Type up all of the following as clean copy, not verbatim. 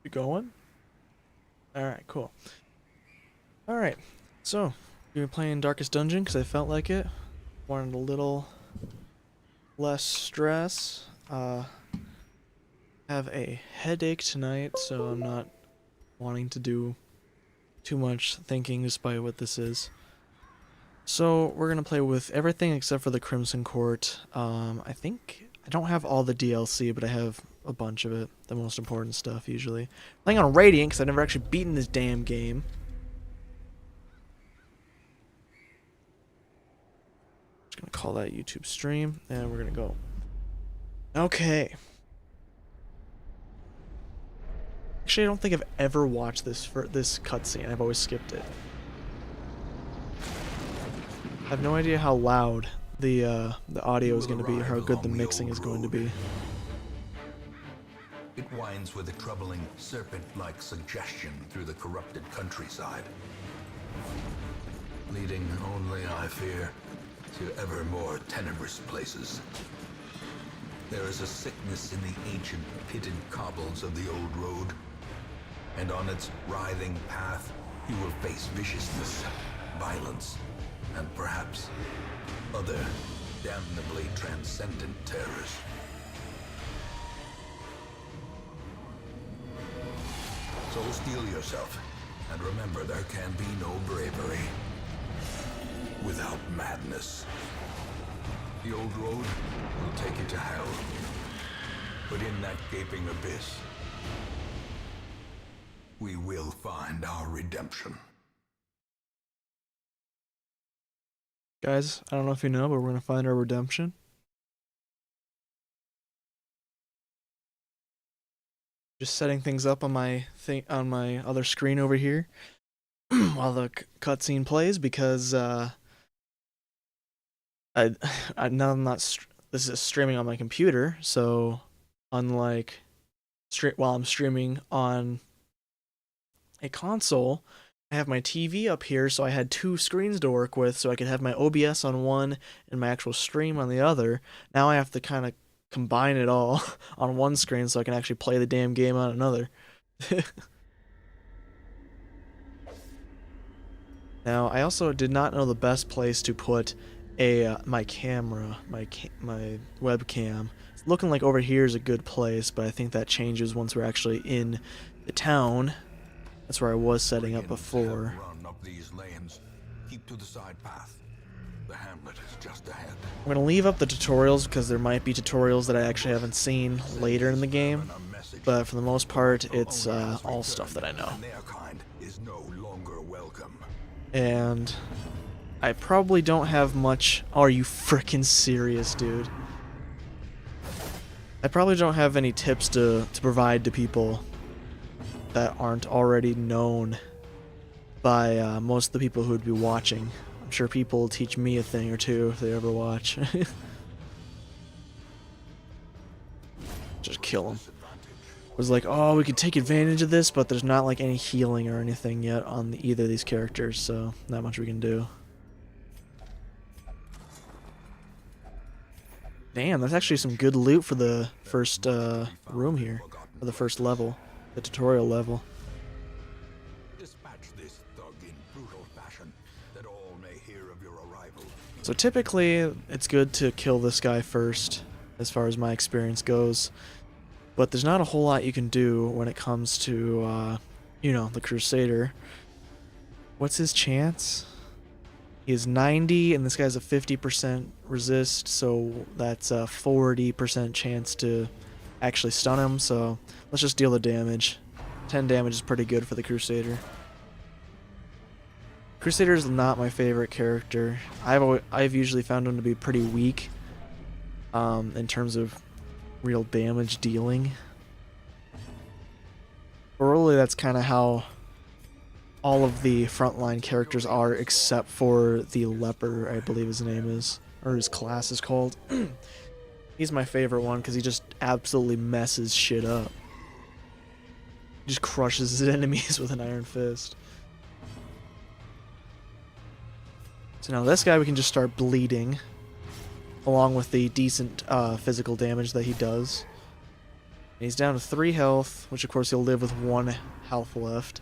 You going? Alright, cool. Alright, so, we were playing Darkest Dungeon because I felt like it. Wanted a little less stress. Have a headache tonight, so I'm not wanting to do too much thinking despite what this is. So, we're gonna play with everything except for the Crimson Court. I think I don't have all the DLC, but I have a bunch of it. The most important stuff, usually. Playing on Radiant, because I've never actually beaten this damn game. Just gonna call that YouTube stream, and we're gonna go. Okay. Actually, I don't think I've ever watched this cutscene. I've always skipped it. I have no idea how loud the audio is going to be, or how good the mixing is going to be. It winds with a troubling serpent-like suggestion through the corrupted countryside, leading only, I fear, to ever more tenebrous places. There is a sickness in the ancient pitted cobbles of the old road, and on its writhing path you will face viciousness, violence, and perhaps other damnably transcendent terrors. So steel yourself, and remember there can be no bravery without madness. The old road will take you to hell, but in that gaping abyss, we will find our redemption. Guys, I don't know if you know, but we're going to find our redemption. Just setting things up on my other screen over here while the cutscene plays, because now I'm not. This is streaming on my computer, so unlike while I'm streaming on a console, I have my TV up here, so I had two screens to work with, so I could have my OBS on one and my actual stream on the other. Now I have to kind of combine it all on one screen so I can actually play the damn game on another. Now, I also did not know the best place to put my camera, my webcam. It's looking like over here is a good place, but I think that changes once we're actually in the town. That's where I was setting up before. Run up these lanes. Keep to the side path. The hamlet is just ahead. I'm gonna leave up the tutorials because there might be tutorials that I actually haven't seen later in the game, but for the most part, it's all stuff that I know. And I probably don't have much. Oh, are you frickin' serious, dude? I probably don't have any tips to provide to people that aren't already known by most of the people who would be watching. I'm sure people will teach me a thing or two if they ever watch. Just kill them. Was like, oh, we could take advantage of this, but there's not like any healing or anything yet on either of these characters, so not much we can do. Damn, that's actually some good loot for the first room here, for the first level, the tutorial level. So typically, it's good to kill this guy first, as far as my experience goes. But there's not a whole lot you can do when it comes to, you know, the Crusader. What's his chance? He is 90, and this guy's a 50% resist, so that's a 40% chance to actually stun him, so let's just deal the damage. 10 damage is pretty good for the Crusader. Crusader is not my favorite character. I've usually found him to be pretty weak in terms of real damage dealing. But really, that's kind of how all of the frontline characters are, except for the Leper, I believe his name is, or his class is called. He's my favorite one because he just absolutely messes shit up. He just crushes his enemies with an iron fist. So now this guy we can just start bleeding, along with the decent physical damage that he does. he's down to 3 health, which of course he'll live with 1 health left.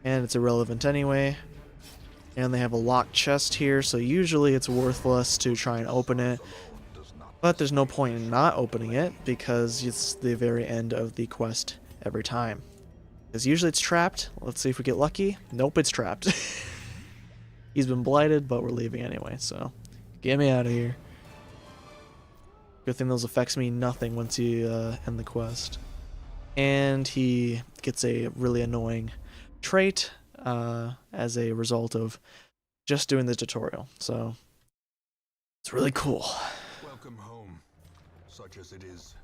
And it's irrelevant anyway. And they have a locked chest here, so usually it's worthless to try and open it. But there's no point in not opening it, because it's the very end of the quest every time. Because usually it's trapped. Let's see if we get lucky. Nope, it's trapped. He's been blighted, but we're leaving anyway, so get me out of here. Good thing those effects mean nothing once you end the quest. And he gets a really annoying trait as a result of just doing the tutorial. So it's really cool. Welcome home, such as it is.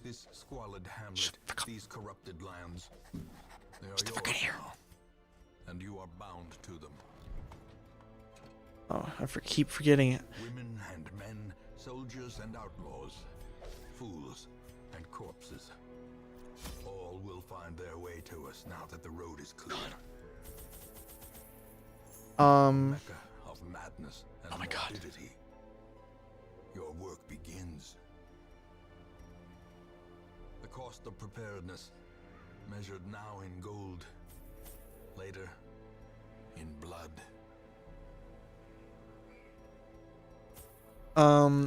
This squalid hamlet, these corrupted lands, they are yours now, and you are bound to them. Oh, I keep forgetting it. Women and men, soldiers and outlaws, fools and corpses. All will find their way to us now that the road is clear. Mecca of madness and morbidity. Your work begins. The cost of preparedness, measured now in gold, later in blood.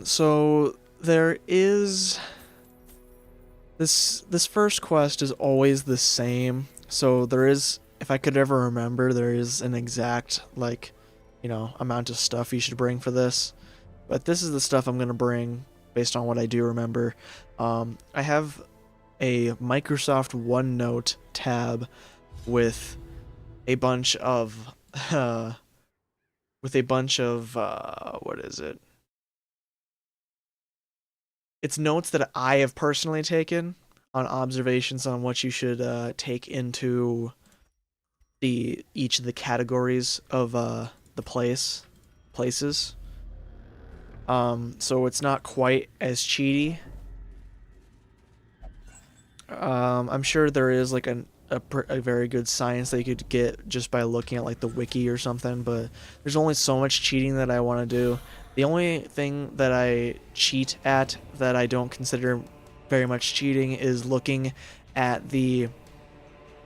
So there is this first quest is always the same. So there is, if I could ever remember, there is an exact, like, you know, amount of stuff you should bring for this. But this is the stuff I'm gonna bring based on what I do remember. I have a Microsoft OneNote tab with a bunch of what is it? It's notes that I have personally taken on observations on what you should take into each of the categories of the places. So it's not quite as cheaty. I'm sure there is like a very good science that you could get just by looking at like the wiki or something, but there's only so much cheating that I want to do. The only thing that I cheat at that I don't consider very much cheating is looking at the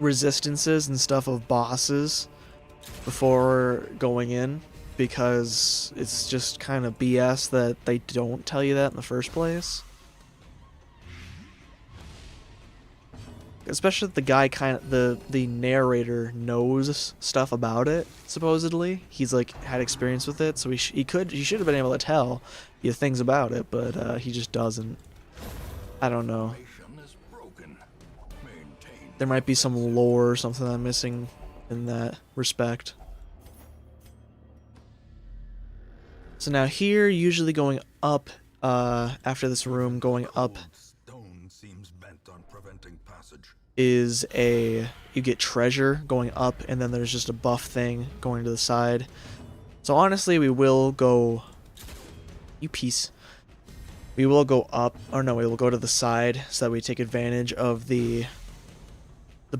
resistances and stuff of bosses before going in, because it's just kind of BS that they don't tell you that in the first place. Especially if the guy the narrator knows stuff about it, supposedly. He's like had experience with it, so he should have been able to tell you things about it, but he just doesn't. I don't know. There might be some lore or something I'm missing in that respect. So now here, usually going up, after this room, going up is you get treasure going up, and then there's just a buff thing going to the side. So honestly, we will go... We will go up, or no, we will go to the side so that we take advantage of the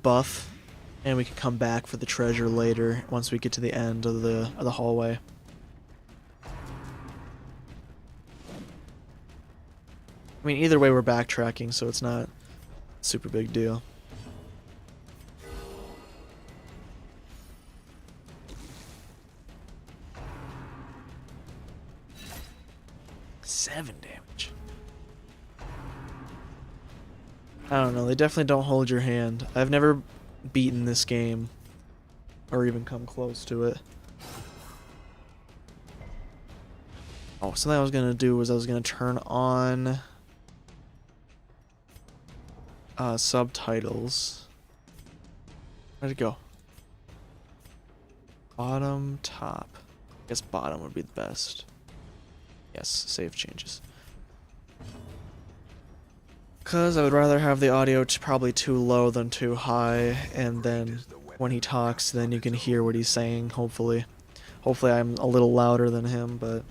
buff, and we can come back for the treasure later once we get to the end of the hallway. I mean, either way we're backtracking, so it's not a super big deal. Seven damage. I don't know, they definitely don't hold your hand. I've never beaten this game or even come close to it. Oh, something I was gonna do was I was gonna turn on subtitles. Where'd it go? Bottom, top. I guess bottom would be the best. Yes, save changes. Because I would rather have the audio probably too low than too high, and then when he talks, then you can hear what he's saying, hopefully. Hopefully I'm a little louder than him, but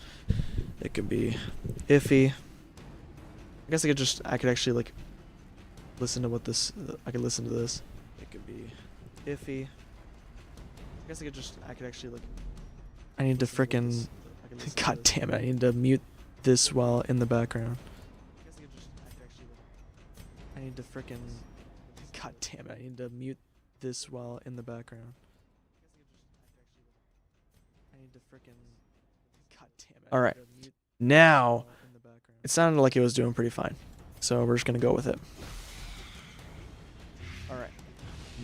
it could be iffy. I guess I could actually, like, listen to what this, I could listen to this. It could be iffy. I guess I could actually, like, I need to frickin', god damn it, I need to mute this while in the background. I guess I could actually need to frickin'... God damn it, I need to mute this while in the background. I need to frickin'... God damn it. Alright. Now, it sounded like it was doing pretty fine. So we're just gonna go with it. Alright.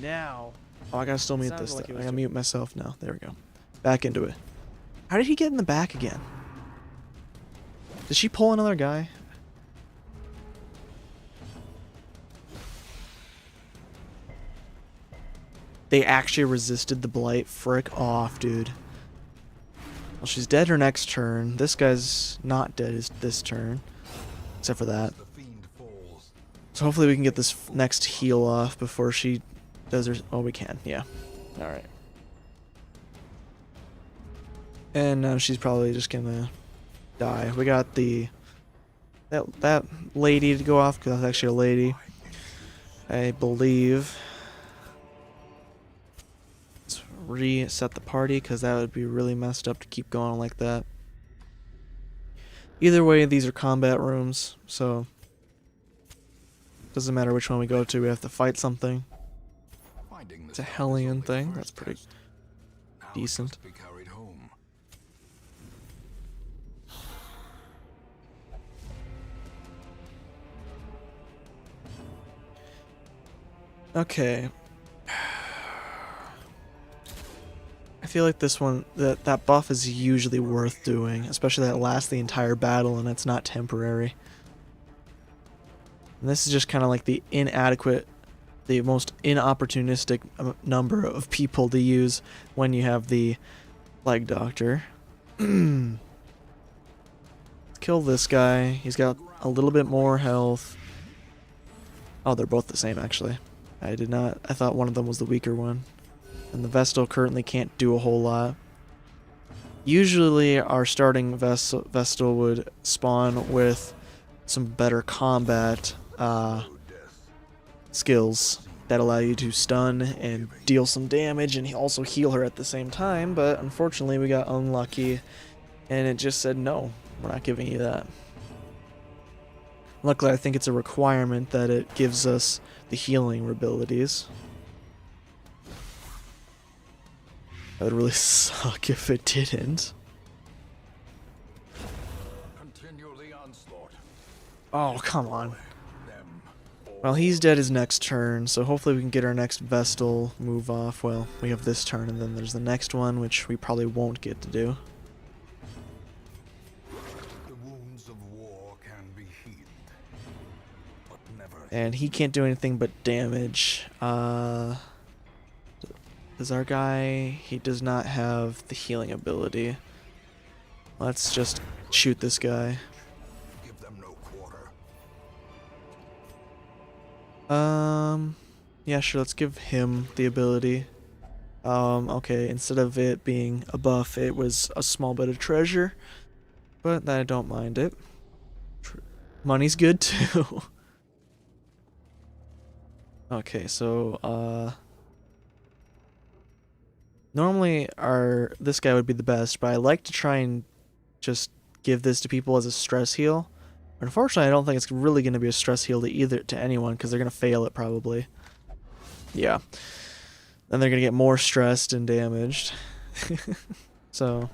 Now... Oh, I gotta still mute this. I gotta mute myself now. There we go. Back into it. How did he get in the back again? Did she pull another guy? They actually resisted the blight. Frick off, dude. Well, she's dead her next turn. This guy's not dead this turn. Except for that. So hopefully we can get this next heal off before she does her... Oh, we can. Yeah. Alright. And now she's probably just gonna die. We got the... That lady to go off, because that's actually a lady. I believe... Reset the party, because that would be really messed up to keep going like that. Either way, these are combat rooms, so doesn't matter which one we go to, we have to fight something. It's a Hellion thing, that's pretty decent. Okay. I feel like this one, that buff is usually worth doing, especially that lasts the entire battle and it's not temporary. And this is just kind of like the most inopportunistic number of people to use when you have the Plague Doctor. Kill this guy. He's got a little bit more health. Oh, they're both the same actually. I thought one of them was the weaker one. And the Vestal currently can't do a whole lot. Usually our starting Vestal would spawn with some better combat skills that allow you to stun and deal some damage and also heal her at the same time, but unfortunately we got unlucky and it just said no, we're not giving you that. Luckily I think it's a requirement that it gives us the healing abilities. That would really suck if it didn't. Oh, come on. Well, he's dead his next turn, so hopefully we can get our next Vestal move off. Well, we have this turn, and then there's the next one, which we probably won't get to do. The wounds of war can be healed, but never. And he can't do anything but damage. Does our guy... He does not have the healing ability. Let's just shoot this guy. Give them no quarter. Yeah, sure, let's give him the ability. Okay, instead of it being a buff, it was a small bit of treasure. But I don't mind it. Money's good too. Okay, so, normally this guy would be the best, but I like to try and just give this to people as a stress heal. Unfortunately, I don't think it's really going to be a stress heal to anyone, because they're going to fail it probably. Yeah. Then they're going to get more stressed and damaged. So,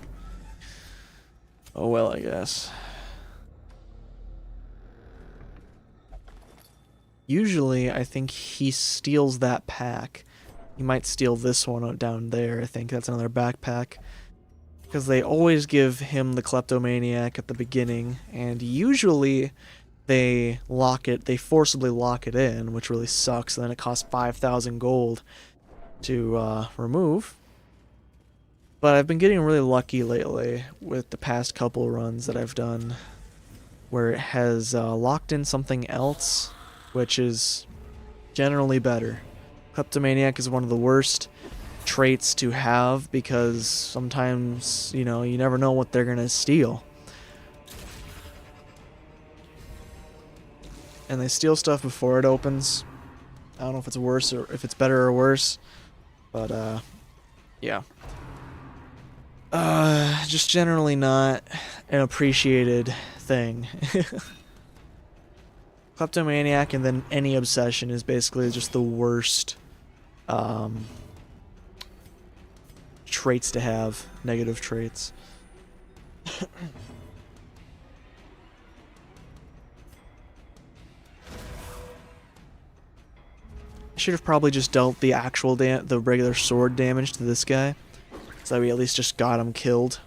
oh well, I guess. Usually, I think he steals that pack. He might steal this one down there. I think that's another backpack. Because they always give him the Kleptomaniac at the beginning, and usually they forcibly lock it in, which really sucks, and then it costs 5,000 gold to remove. But I've been getting really lucky lately with the past couple runs that I've done, where it has locked in something else, which is generally better. Kleptomaniac is one of the worst traits to have, because sometimes, you know, you never know what they're gonna steal. And they steal stuff before it opens. I don't know if it's worse or if it's better or worse, but yeah. Just generally not an appreciated thing. Kleptomaniac and then any obsession is basically just the worst traits to have, negative traits. I should have probably just dealt the actual the regular sword damage to this guy, so we at least just got him killed,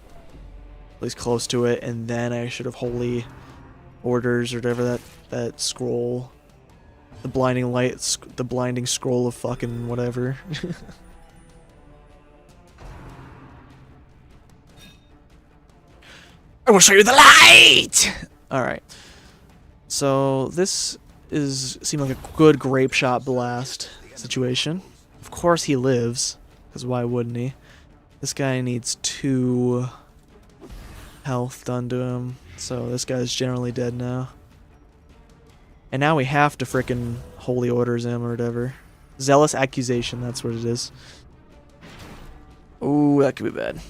at least close to it, and then I should have holy orders or whatever that scroll, the blinding light, the blinding scroll of fucking whatever. I will show you the light. All right. So this seemed like a good grape shot blast situation. Of course he lives, because why wouldn't he? This guy needs 2 health done to him, so this guy's generally dead now. And now we have to frickin' holy orders him or whatever. Zealous accusation, that's what it is. Ooh, that could be bad.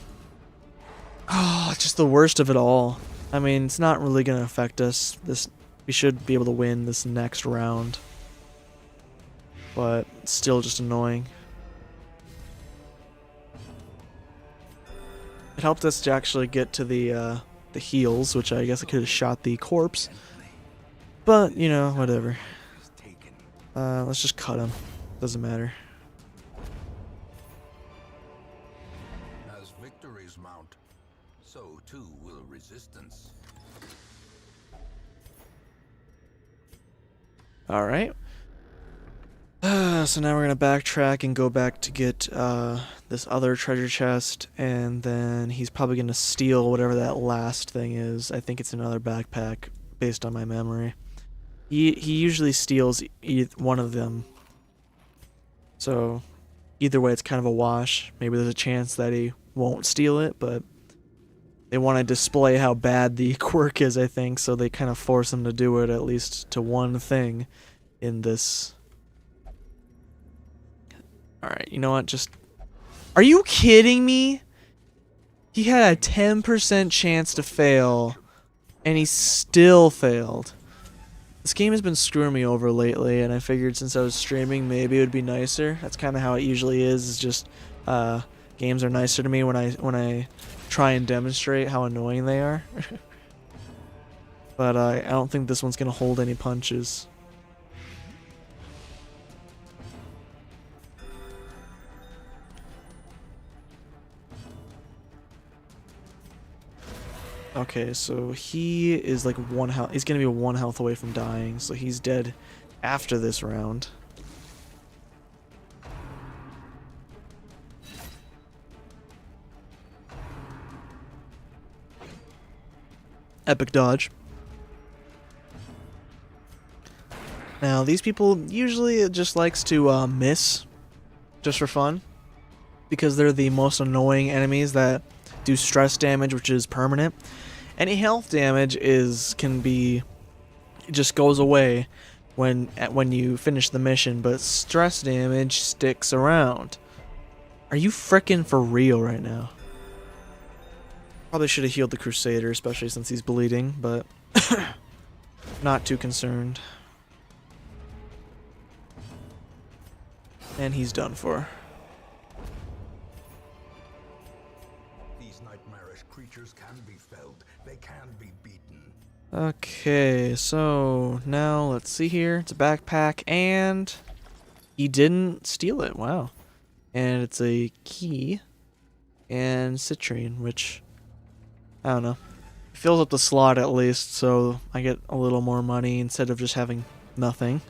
Oh, it's just the worst of it all. I mean, it's not really gonna affect us. We should be able to win this next round, but it's still just annoying. It helped us to actually get to the heals, which I guess I could have shot the corpse, but you know, whatever. Let's just cut him. Doesn't matter. As victories mount, so too will resistance. Alright. So now we're going to backtrack and go back to get this other treasure chest, and then he's probably going to steal whatever that last thing is. I think it's another backpack, based on my memory. He usually steals one of them. So either way, it's kind of a wash. Maybe there's a chance that he won't steal it, but they want to display how bad the quirk is, I think, so they kind of force him to do it at least to one thing in this. Alright, you know what, just... Are you kidding me? He had a 10% chance to fail, and he still failed. This game has been screwing me over lately, and I figured since I was streaming, maybe it would be nicer. That's kind of how it usually is. It's just games are nicer to me when I try and demonstrate how annoying they are. But I don't think this one's gonna hold any punches. Okay, so he is like 1 health. He's gonna be 1 health away from dying, so he's dead after this round. Epic dodge. Now, these people usually just likes to miss just for fun, because they're the most annoying enemies that do stress damage, which is permanent. Any health damage it just goes away when you finish the mission, but stress damage sticks around. Are you frickin' for real right now? Probably should have healed the Crusader, especially since he's bleeding, but not too concerned. And he's done for. Creatures can be felled, they can be beaten. Okay, so now let's see here. It's a backpack, and he didn't steal it. Wow. And it's a key and citrine, which I don't know. It fills up the slot at least, so I get a little more money instead of just having nothing.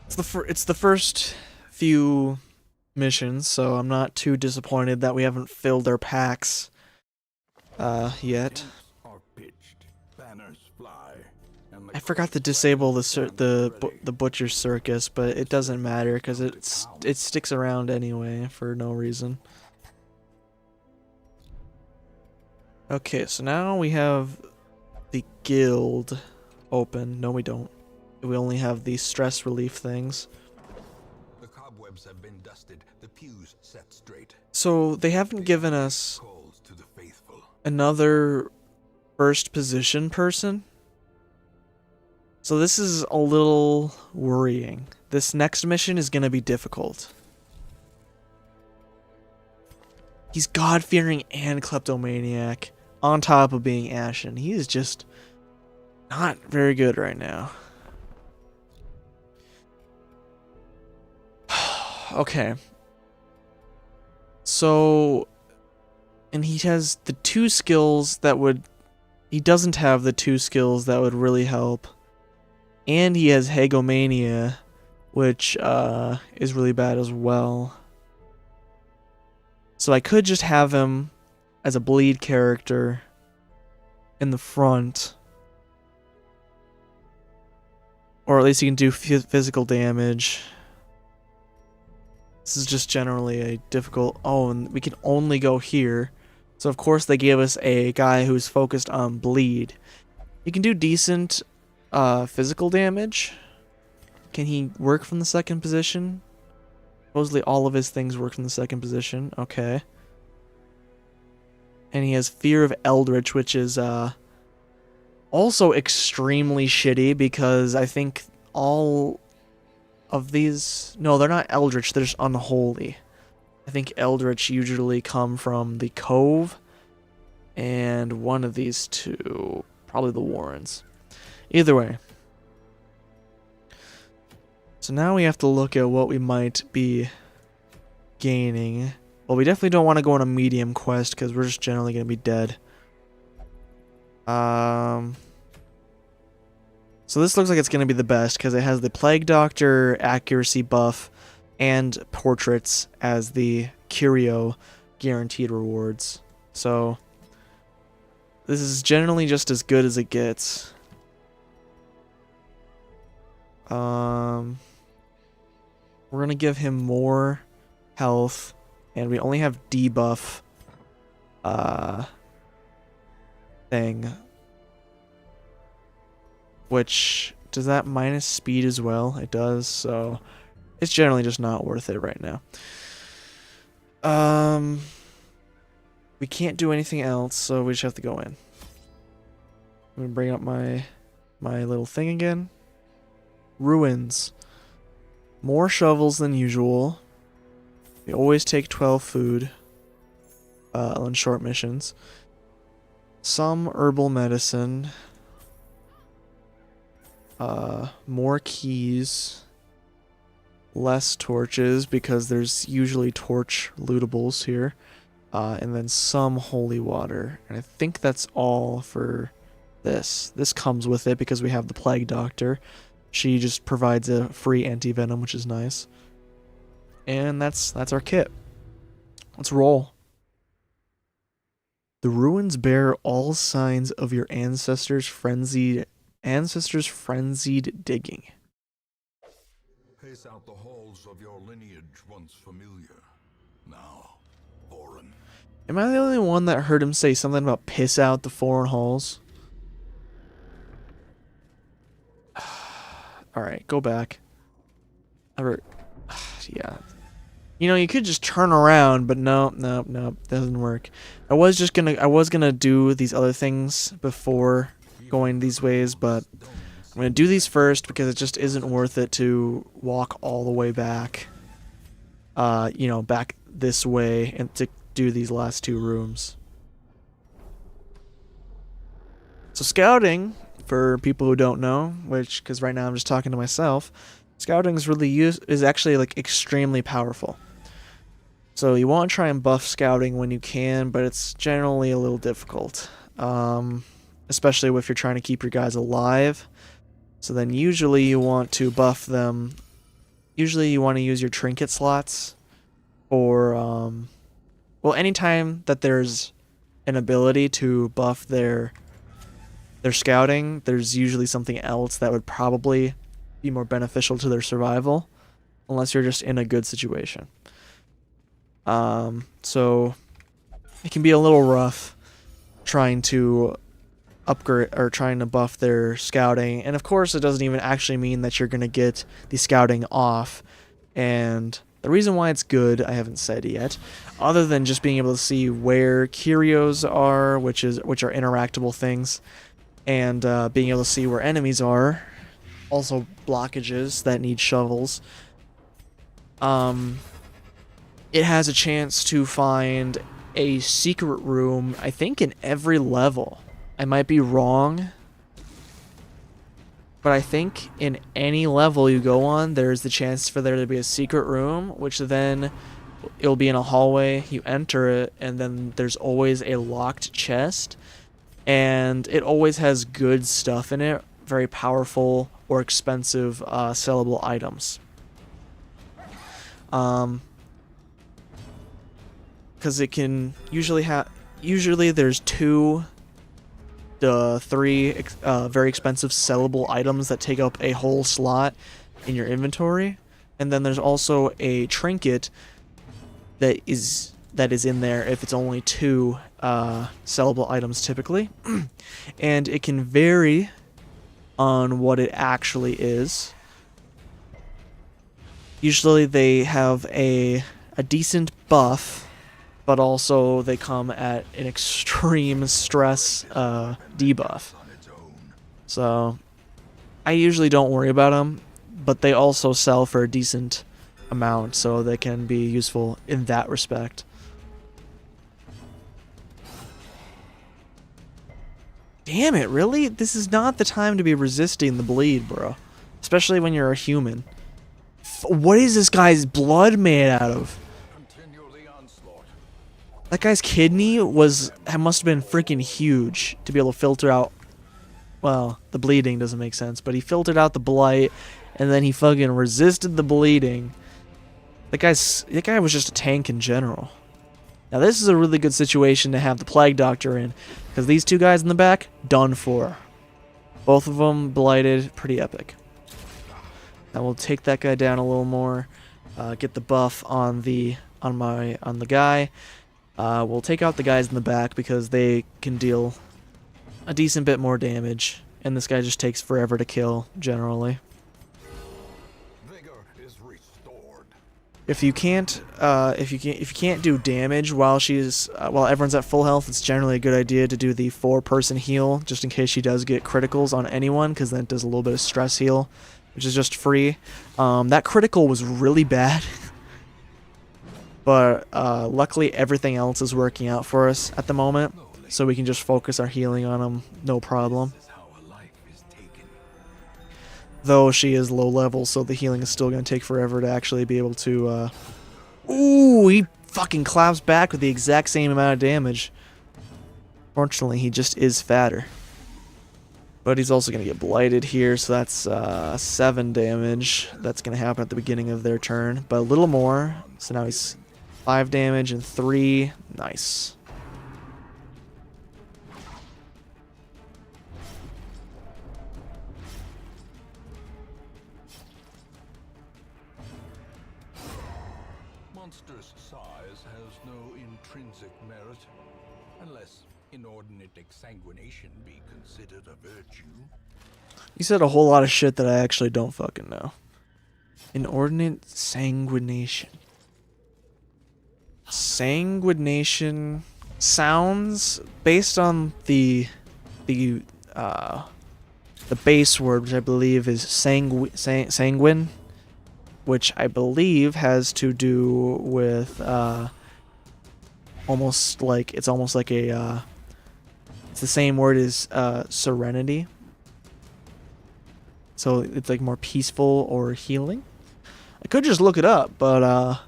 It's the first few missions, so I'm not too disappointed that we haven't filled our packs yet. I forgot to disable the butcher circus, but it doesn't matter because it sticks around anyway for no reason. Okay, so now we have the guild open. No, we don't. We only have these stress relief things. The cobwebs have been dusted, the pews set straight. So they haven't given us Calls to the faithful. another first position person. So this is a little worrying. This next mission is going to be difficult. He's God-fearing and kleptomaniac on top of being Ashen. He is just not very good right now. Okay. So, and he has the two skills that would... He doesn't have the two skills that would really help. And he has Hegomania, which is really bad as well. So I could just have him as a bleed character in the front. Or at least he can do physical damage. This is just generally a difficult... Oh, and we can only go here. So of course they gave us a guy who's focused on bleed. He can do decent physical damage. Can he work from the second position? Supposedly all of his things work from the second position. Okay. And he has Fear of Eldritch, which is also extremely shitty because I think all of these... No, they're not Eldritch, they're just Unholy. I think Eldritch usually come from the Cove and one of these two. Probably the Warrens. Either way. So now we have to look at what we might be gaining. Well, we definitely don't want to go on a medium quest because we're just generally going to be dead. So this looks like it's going to be the best because it has the Plague Doctor accuracy buff and portraits as the curio guaranteed rewards. So this is generally just as good as it gets. We're going to give him more health, and we only have debuff thing. Which, does that minus speed as well? It does, so it's generally just not worth it right now. We can't do anything else, so we just have to go in. I'm gonna bring up my little thing again. Ruins. More shovels than usual. We always take 12 food on short missions. Some herbal medicine. More keys. Less torches because there's usually torch lootables here. And then some holy water. And I think that's all for this. This comes with it because we have the Plague Doctor. She just provides a free anti-venom, which is nice. And that's our kit. Let's roll. The ruins bear all signs of your ancestors' frenzied digging. Pace out the halls of your lineage once familiar, now foreign. Am I the only one that heard him say something about piss out the foreign halls? Alright, go back. Yeah. You know, you could just turn around, but no, doesn't work. I was gonna do these other things before going these ways, but I'm gonna do these first because it just isn't worth it to walk all the way back. You know, back this way and to do these last two rooms. So scouting, for people who don't know, because right now I'm just talking to myself, scouting is actually like extremely powerful. So you want to try and buff scouting when you can, but it's generally a little difficult. Especially if you're trying to keep your guys alive. So then usually you want to buff them. Usually you want to use your trinket slots. Or, well, anytime that there's an ability to buff their scouting, there's usually something else that would probably be more beneficial to their survival. Unless you're just in a good situation. So it can be a little rough trying to upgrade or trying to buff their scouting, and of course it doesn't even actually mean that you're going to get the scouting off and The reason why it's good, I haven't said yet, other than just being able to see where curios are, which are interactable things, and being able to see where enemies are, also blockages that need shovels. It has a chance to find a secret room, I think in every level. I might be wrong, but I think in any level you go on, there's the chance for there to be a secret room, which then it'll be in a hallway, you enter it, and then there's always a locked chest, and it always has good stuff in it, very powerful or expensive sellable items. Because it can usually there's 2 to 3 very expensive sellable items that take up a whole slot in your inventory, and then there's also a trinket that is in there if it's only 2 sellable items typically. And it can vary on what it actually is. Usually they have a decent buff, but also they come at an extreme stress debuff. So I usually don't worry about them, but they also sell for a decent amount, so they can be useful in that respect. Damn it, really? This is not the time to be resisting the bleed, bro. Especially when you're a human. What is this guy's blood made out of? That guy's kidney must have been freaking huge to be able to filter out. Well, the bleeding doesn't make sense, but he filtered out the blight, and then he fucking resisted the bleeding. That guy was just a tank in general. Now this is a really good situation to have the Plague Doctor in, because these 2 guys in the back, done for. Both of them blighted, pretty epic. Now we'll take that guy down a little more, get the buff on the guy. We'll take out the guys in the back because they can deal a decent bit more damage, and this guy just takes forever to kill generally. If you can't do damage while everyone's at full health, it's generally a good idea to do the 4-person heal, just in case she does get criticals on anyone, because then it does a little bit of stress heal, which is just free. That critical was really bad, but luckily everything else is working out for us at the moment, so we can just focus our healing on him, no problem. Though she is low level, so the healing is still going to take forever to actually be able to... Ooh, he fucking claps back with the exact same amount of damage. Fortunately, he just is fatter. But he's also going to get blighted here, so that's 7 damage. That's going to happen at the beginning of their turn, but a little more. So now he's 5 damage and 3. Nice. Monster's size has no intrinsic merit, unless inordinate exsanguination be considered a virtue. You said a whole lot of shit that I actually don't fucking know. Inordinate sanguination. Sanguination sounds, based on the base word, which I believe is sanguine, which I believe has to do with almost like it's the same word as serenity. So it's like more peaceful or healing. I could just look it up, but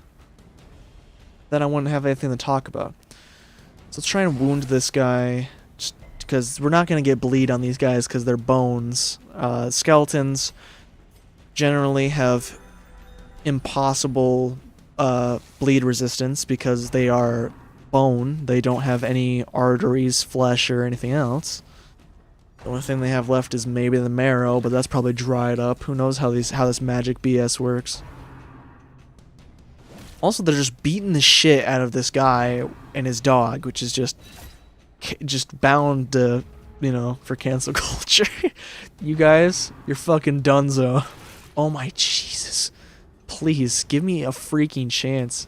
then I wouldn't have anything to talk about. So let's try and wound this guy, just because we're not going to get bleed on these guys because they're bones. Skeletons generally have impossible bleed resistance because they are bone. They don't have any arteries, flesh, or anything else. The only thing they have left is maybe the marrow, but that's probably dried up. Who knows how this magic BS works. Also, they're just beating the shit out of this guy and his dog, which is just bound to, for cancel culture. You guys, you're fucking donezo. Oh my Jesus. Please, give me a freaking chance.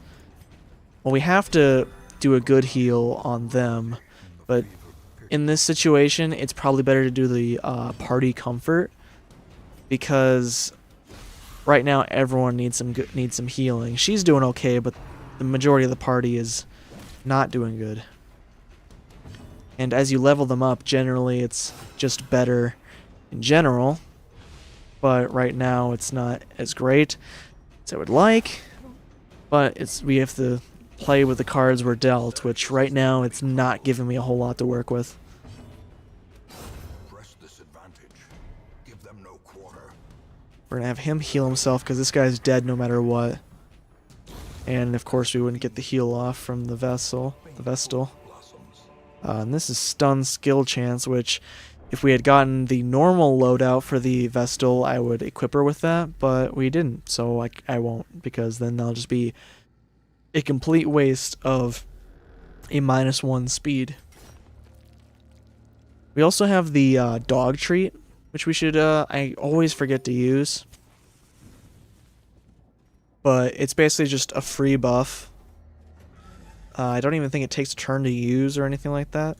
Well, we have to do a good heal on them, but in this situation, it's probably better to do the party comfort, because right now everyone needs some healing. She's doing okay, but the majority of the party is not doing good. And as you level them up, generally it's just better in general, but right now it's not as great as I would like. But we have to play with the cards we're dealt, which right now it's not giving me a whole lot to work with. Press this advantage. Give them no quarter. We're gonna have him heal himself because this guy's dead no matter what. And of course we wouldn't get the heal off from the Vestal. And this is stun skill chance, which if we had gotten the normal loadout for the Vestal, I would equip her with that, but we didn't, so I won't, because then that'll just be a complete waste of a -1 speed. We also have the dog treat, which we should, I always forget to use. But it's basically just a free buff. I don't even think it takes a turn to use or anything like that.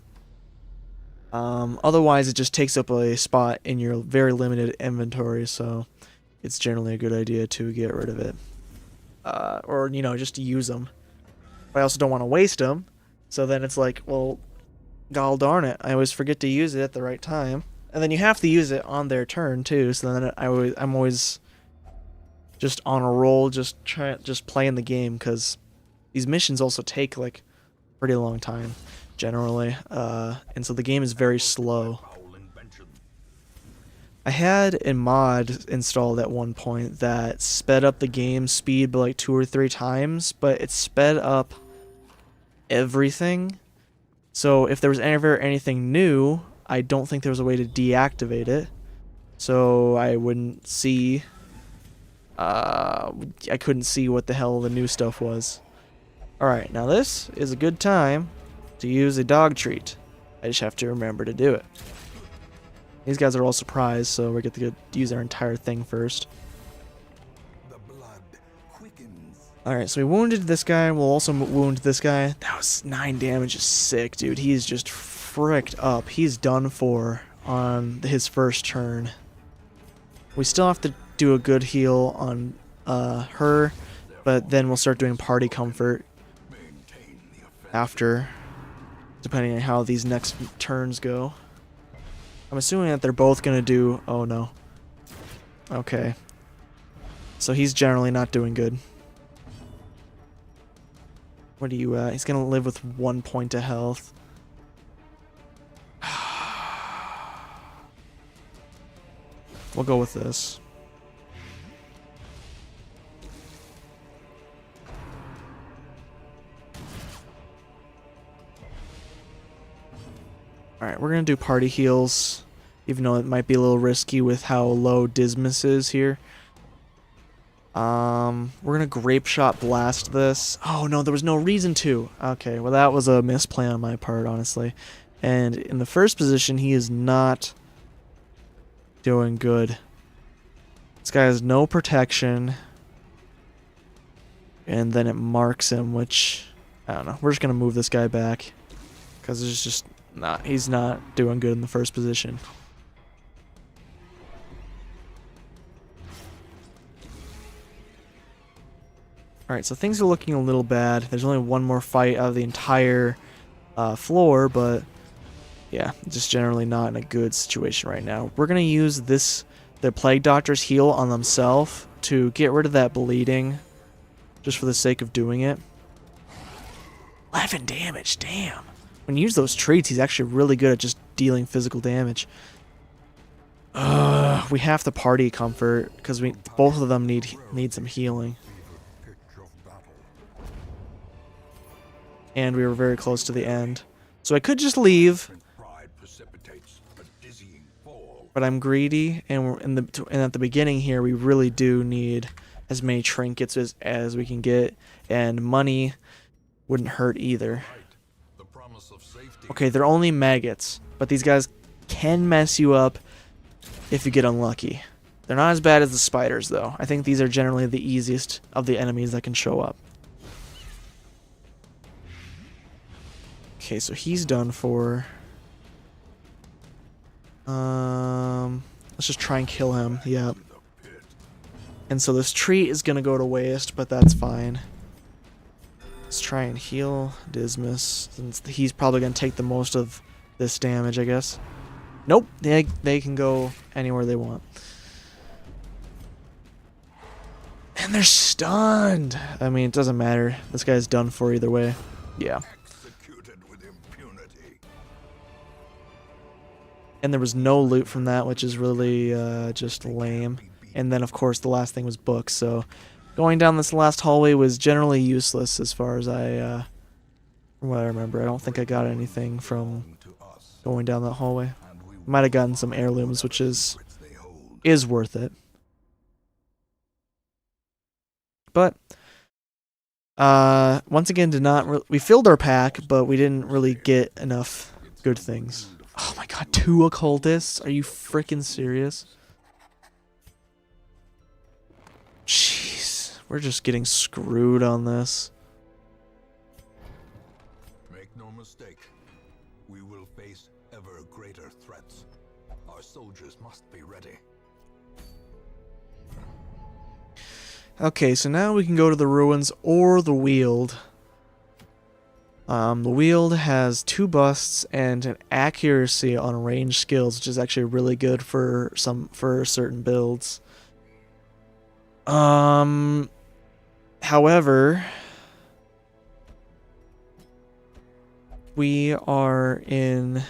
Otherwise, it just takes up a spot in your very limited inventory, so it's generally a good idea to get rid of it. Or, you know, just to use them. But I also don't want to waste them, so then it's like, well, gall darn it, I always forget to use it at the right time. And then you have to use it on their turn, too, so then I'm always just on a roll, just playing the game, because these missions also take like a pretty long time generally, and so the game is very slow. I had a mod installed at one point that sped up the game speed by like 2 or 3 times, but it sped up everything. So if there was ever anything new, I don't think there was a way to deactivate it, so I wouldn't see. I couldn't see what the hell the new stuff was. Alright, now this is a good time to use a dog treat. I just have to remember to do it. These guys are all surprised, so we get to use our entire thing first. Alright, so we wounded this guy. We'll also wound this guy. That was 9 damage. Is sick, dude. He's just fricked up. He's done for on his first turn. We still have to do a good heal on her, but then we'll start doing party comfort after, depending on how these next turns go. I'm assuming that they're both gonna do... Oh no. Okay. So he's generally not doing good. What are you at? He's gonna live with 1 point of health. We'll go with this. Alright, we're going to do party heals, even though it might be a little risky with how low Dismas is here. We're going to Grape Shot Blast this. Oh no, there was no reason to. Okay, well that was a misplay on my part, honestly. And in the first position, he is not doing good. This guy has no protection. And then it marks him, which, I don't know. We're just going to move this guy back, because it's just not, he's not doing good in the first position. Alright, so things are looking a little bad. There's only one more fight out of the entire floor, but yeah, just generally not in a good situation right now. We're going to use the Plague Doctor's heal on themselves to get rid of that bleeding, just for the sake of doing it. 11 damage, damn. When you use those traits, he's actually really good at just dealing physical damage. We have to party comfort, because both of them need some healing. And we were very close to the end. So I could just leave, but I'm greedy, and at the beginning here, we really do need as many trinkets as we can get, and money wouldn't hurt either. Okay, they're only maggots, but these guys can mess you up if you get unlucky. They're not as bad as the spiders, though. I think these are generally the easiest of the enemies that can show up. Okay, so he's done for. Let's just try and kill him. Yep. And so this tree is gonna go to waste, but that's fine. Let's try and heal Dismas, since he's probably gonna take the most of this damage, I guess. Nope, they can go anywhere they want. And they're stunned. I mean, it doesn't matter. This guy's done for either way. Yeah. And there was no loot from that, which is really just lame. And then, of course, the last thing was books. So going down this last hallway was generally useless as far as from what I remember. I don't think I got anything from going down that hallway. Might have gotten some heirlooms, which is worth it. But once again, we filled our pack, but we didn't really get enough good things. Oh my god, 2 occultists? Are you freaking serious? Jeez, we're just getting screwed on this. Make no mistake, we will face ever greater threats. Our soldiers must be ready. Okay, so now we can go to the ruins or the Weald. The Weald has 2 busts and an accuracy on range skills, which is actually really good for certain builds. However, we are in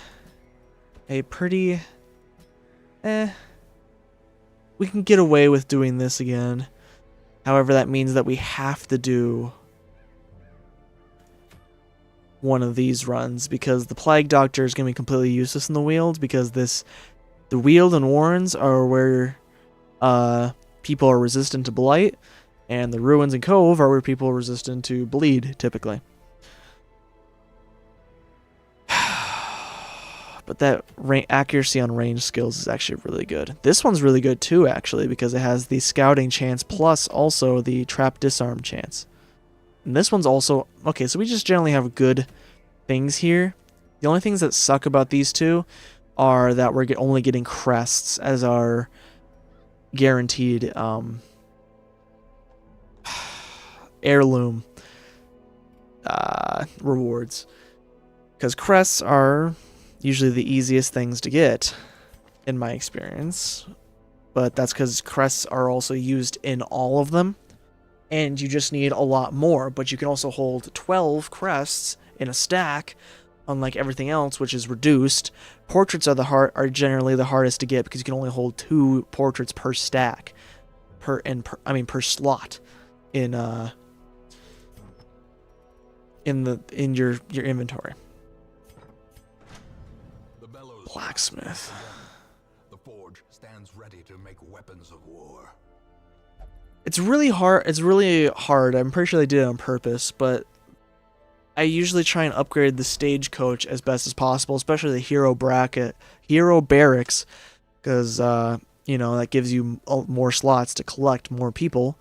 a pretty we can get away with doing this again. However, that means that we have to do one of these runs, because the Plague Doctor is going to be completely useless in the Weald, because the Weald and Warrens are where people are resistant to Blight, and the Ruins and Cove are where people are resistant to Bleed, typically. But that accuracy on range skills is actually really good. This one's really good too, actually, because it has the scouting chance plus also the trap disarm chance. And this one's also... Okay, so we just generally have good things here. The only things that suck about these two are that we're only getting crests as our guaranteed heirloom rewards. Because crests are usually the easiest things to get, in my experience. But that's because crests are also used in all of them. And you just need a lot more, but you can also hold 12 crests in a stack, unlike everything else, which is reduced. Portraits are generally the hardest to get, because you can only hold 2 portraits per stack, per slot in your inventory. Blacksmith. The forge stands ready to make weapons of war. It's really hard. I'm pretty sure they did it on purpose, but I usually try and upgrade the stagecoach as best as possible, especially the hero barracks, because that gives you more slots to collect more people.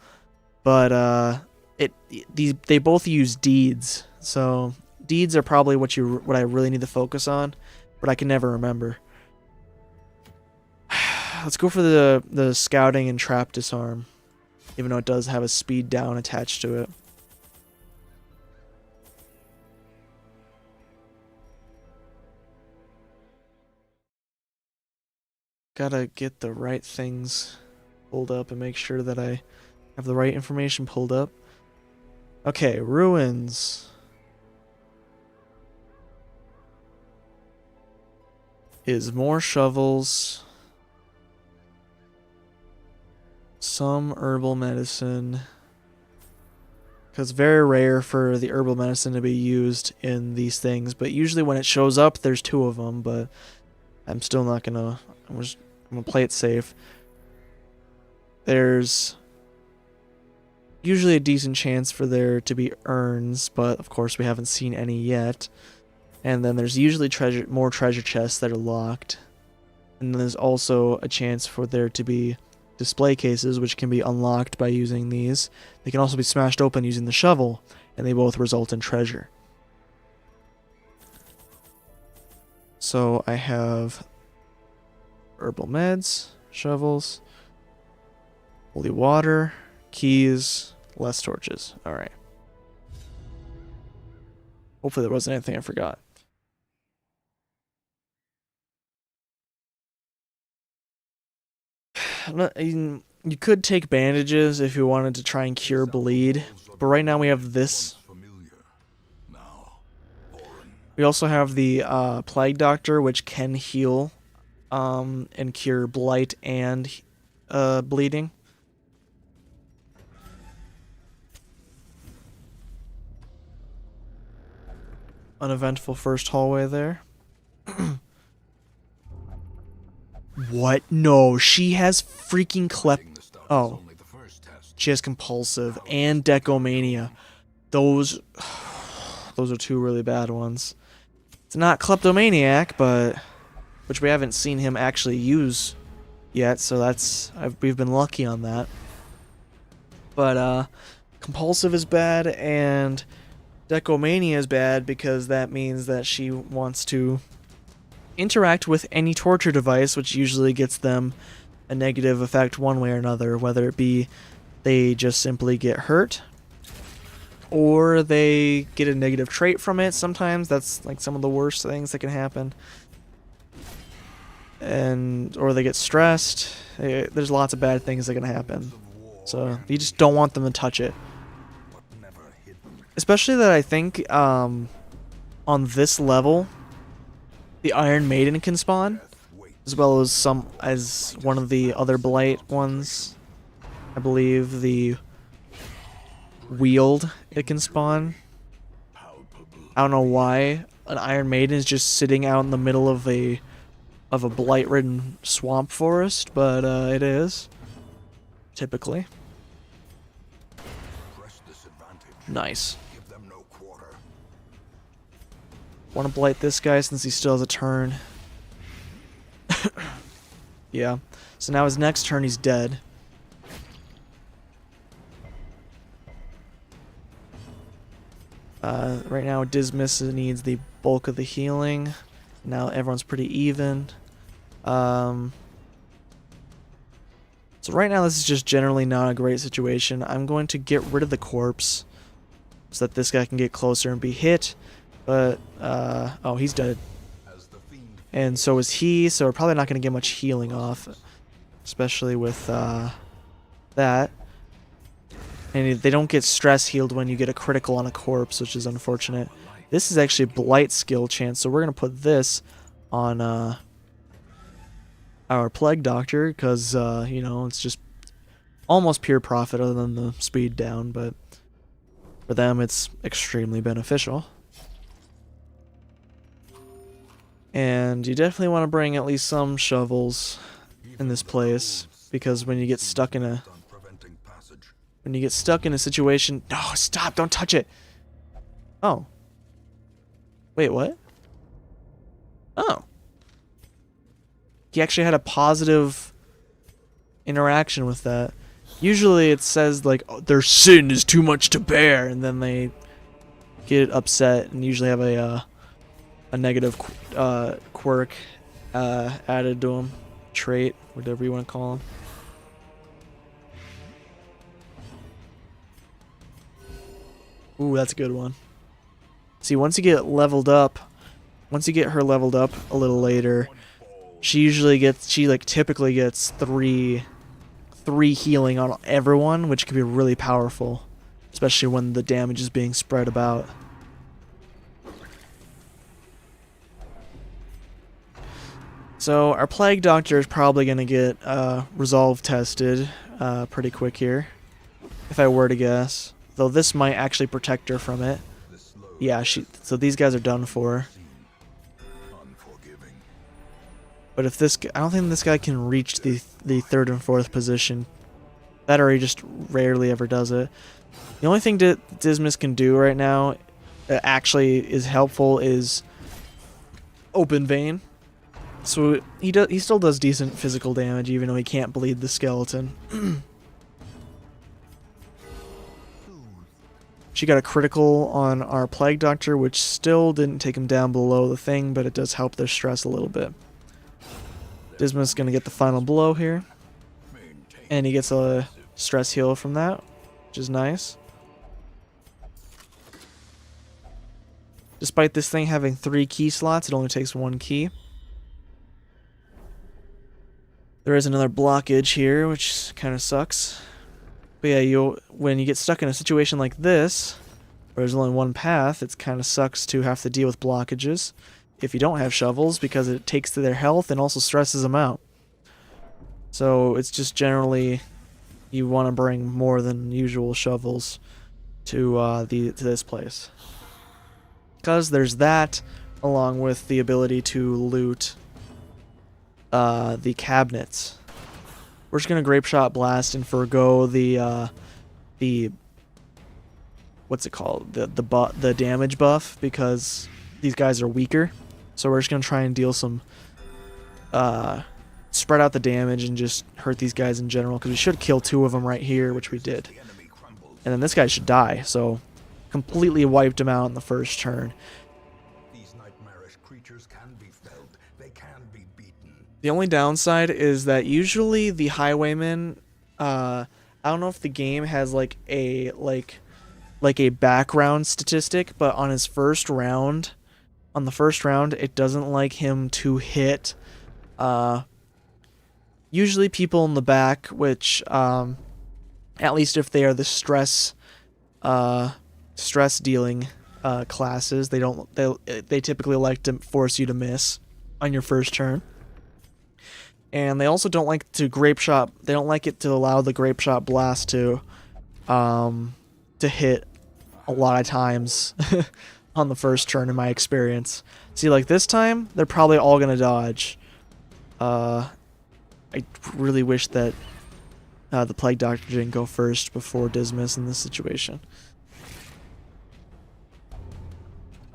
But they both use deeds, so deeds are probably what I really need to focus on, but I can never remember. Let's go for the scouting and trap disarm, even though it does have a speed down attached to it. Gotta get the right things pulled up and make sure that I have the right information pulled up. Okay, ruins is more shovels, some herbal medicine, because it's very rare for the herbal medicine to be used in these things, but usually when it shows up there's 2 of them, but I'm still not gonna, I'm gonna play it safe. There's usually a decent chance for there to be urns, but of course we haven't seen any yet. And then there's usually more treasure chests that are locked. And then there's also a chance for there to be display cases, which can be unlocked by using these. They can also be smashed open using the shovel, and they both result in treasure. So I have herbal meds, shovels, holy water, keys, less torches. Alright. Hopefully there wasn't anything I forgot. You could take bandages if you wanted to try and cure bleed, but right now we have this. We also have the Plague Doctor, which can heal and cure blight and bleeding. Uneventful first hallway there. What? No, she has freaking Oh. She has compulsive and decomania. Those are two really bad ones. It's not kleptomaniac, but which we haven't seen him actually use yet, so we've been lucky on that. But compulsive is bad and decomania is bad because that means that she wants to interact with any torture device, which usually gets them a negative effect one way or another, whether it be they just simply get hurt or they get a negative trait from it. Sometimes that's like some of the worst things that can happen, or they get stressed. There's lots of bad things that can happen, so you just don't want them to touch it. Especially that I think on this level the Iron Maiden can spawn, as well as one of the other blight ones. I believe the Wield, it can spawn. I don't know why an Iron Maiden is just sitting out in the middle of a blight-ridden swamp forest, but it is typically. Nice. Want to blight this guy since he still has a turn. Yeah. So now his next turn he's dead. Right now Dismas needs the bulk of the healing. Now everyone's pretty even. So right now this is just generally not a great situation. I'm going to get rid of the corpse so that this guy can get closer and be hit. But, oh, he's dead. And so is he, so we're probably not going to get much healing off. Especially with, that. And they don't get stress healed when you get a critical on a corpse, which is unfortunate. This is actually a blight skill chance, so we're going to put this on, our Plague Doctor, because, you know, it's just almost pure profit other than the speed down, but for them it's extremely beneficial. And you definitely want to bring at least some shovels in this place, because when you get stuck in a situation... No, stop! Don't touch it! Oh. Wait, what? Oh. He actually had a positive interaction with that. Usually it says, like, oh, their sin is too much to bear, and then they get upset and usually have a negative quirk added to them. Trait, whatever you want to call them. Ooh, that's a good one. See, once you get her leveled up a little later, she typically gets three healing on everyone, which can be really powerful, especially when the damage is being spread about. So our Plague Doctor is probably going to get resolve tested pretty quick here, if I were to guess. Though this might actually protect her from it. Yeah, so these guys are done for. But if I don't think this guy can reach the third and fourth position. That or he just rarely ever does it. The only thing Dismas can do right now that actually is helpful is Open Vein. So he still does decent physical damage, even though he can't bleed the skeleton. She got a critical on our Plague Doctor, which still didn't take him down below the thing, but it does help their stress a little bit. Dismas gonna get the final blow here, and he gets a stress heal from that, which is nice. Despite this thing having 3 key slots, it only takes 1 key. There is another blockage here, which kind of sucks. But yeah, when you get stuck in a situation like this, where there's only one path, it kind of sucks to have to deal with blockages if you don't have shovels, because it takes to their health and also stresses them out. So it's just generally, you want to bring more than usual shovels to this place. Because there's that, along with the ability to loot the cabinets. We're just gonna Grape Shot Blast and forgo the what's it called, the damage buff, because these guys are weaker. So we're just gonna try and deal some spread out the damage and just hurt these guys in general, because we should kill 2 of them right here, which we did. And then this guy should die. So completely wiped him out in the first turn. These nightmarish creatures can be felled. They can be beaten. The only downside is that usually the Highwayman, I don't know if the game has like a background statistic, but on his first round, it doesn't like him to hit usually people in the back, which at least if they are the stress dealing classes, they typically like to force you to miss on your first turn. And they also don't like to Grape Shot. They don't like it to allow the Grape Shot Blast to hit a lot of times on the first turn, in my experience. See, like this time, they're probably all gonna dodge. I really wish that the Plague Doctor didn't go first before Dismas in this situation.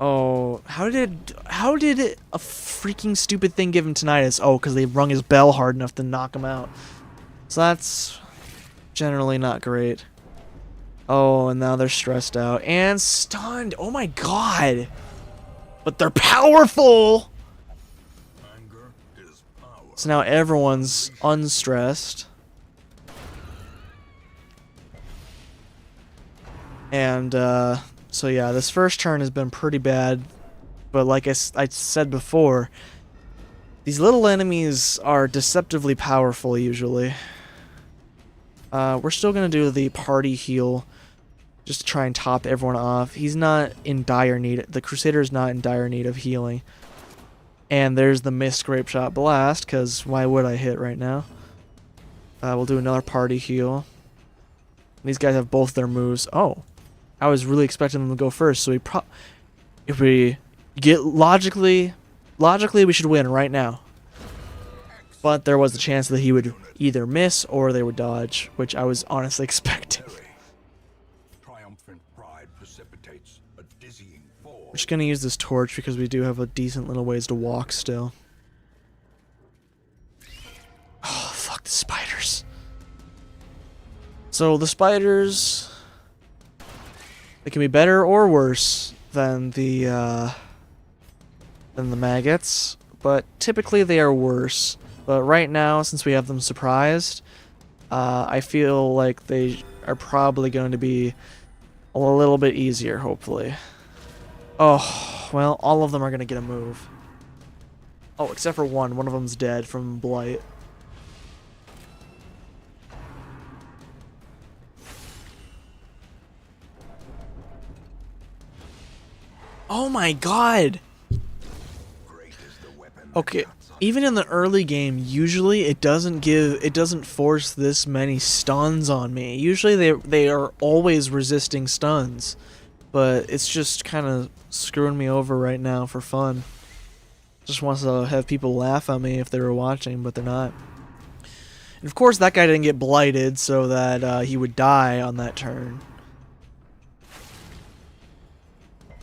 Oh, how did a freaking stupid thing give him tinnitus? Oh, because they rung his bell hard enough to knock him out. So that's generally not great. Oh, and now they're stressed out and stunned. Oh my god. But they're powerful. Anger is power. So now everyone's unstressed. And so yeah, this first turn has been pretty bad, but like I said before, these little enemies are deceptively powerful usually. We're still gonna do the party heal, just to try and top everyone off. He's not in dire need. The Crusader is not in dire need of healing. And there's the missed Grape Shot Blast, because why would I hit right now? We'll do another party heal. These guys have both their moves. Oh. I was really expecting them to go first, so if we get logically we should win right now. But there was a chance that he would either miss or they would dodge, which I was honestly expecting. Triumphant pride precipitates a dizzying fall. We're just gonna use this torch because we do have a decent little ways to walk still. Oh, fuck the spiders. So the spiders, they can be better or worse than the maggots, but typically they are worse. But right now, since we have them surprised, I feel like they are probably going to be a little bit easier, hopefully. Oh, well, all of them are going to get a move. Oh, except for one. One of them's dead from Blight. Oh my god! Okay, even in the early game, usually it doesn't force this many stuns on me. Usually they are always resisting stuns, but it's just kind of screwing me over right now for fun. Just wants to have people laugh at me if they were watching, but they're not. And of course that guy didn't get blighted so that he would die on that turn.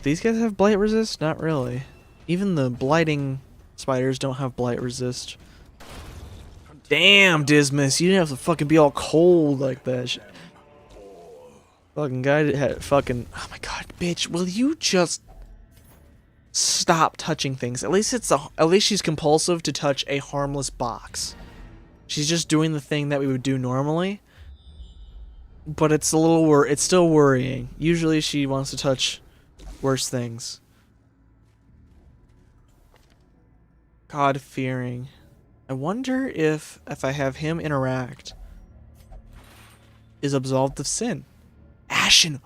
These guys have blight resist? Not really. Even the blighting spiders don't have blight resist. Damn, Dismas, you didn't have to fucking be all cold like that. Fucking guy that had fucking... Oh my god, bitch, will you just stop touching things? At least she's compulsive to touch a harmless box. She's just doing the thing that we would do normally. But it's a little it's still worrying. Usually she wants to touch worse things. God-fearing. I wonder if I have him interact, is absolved of sin. Ashen.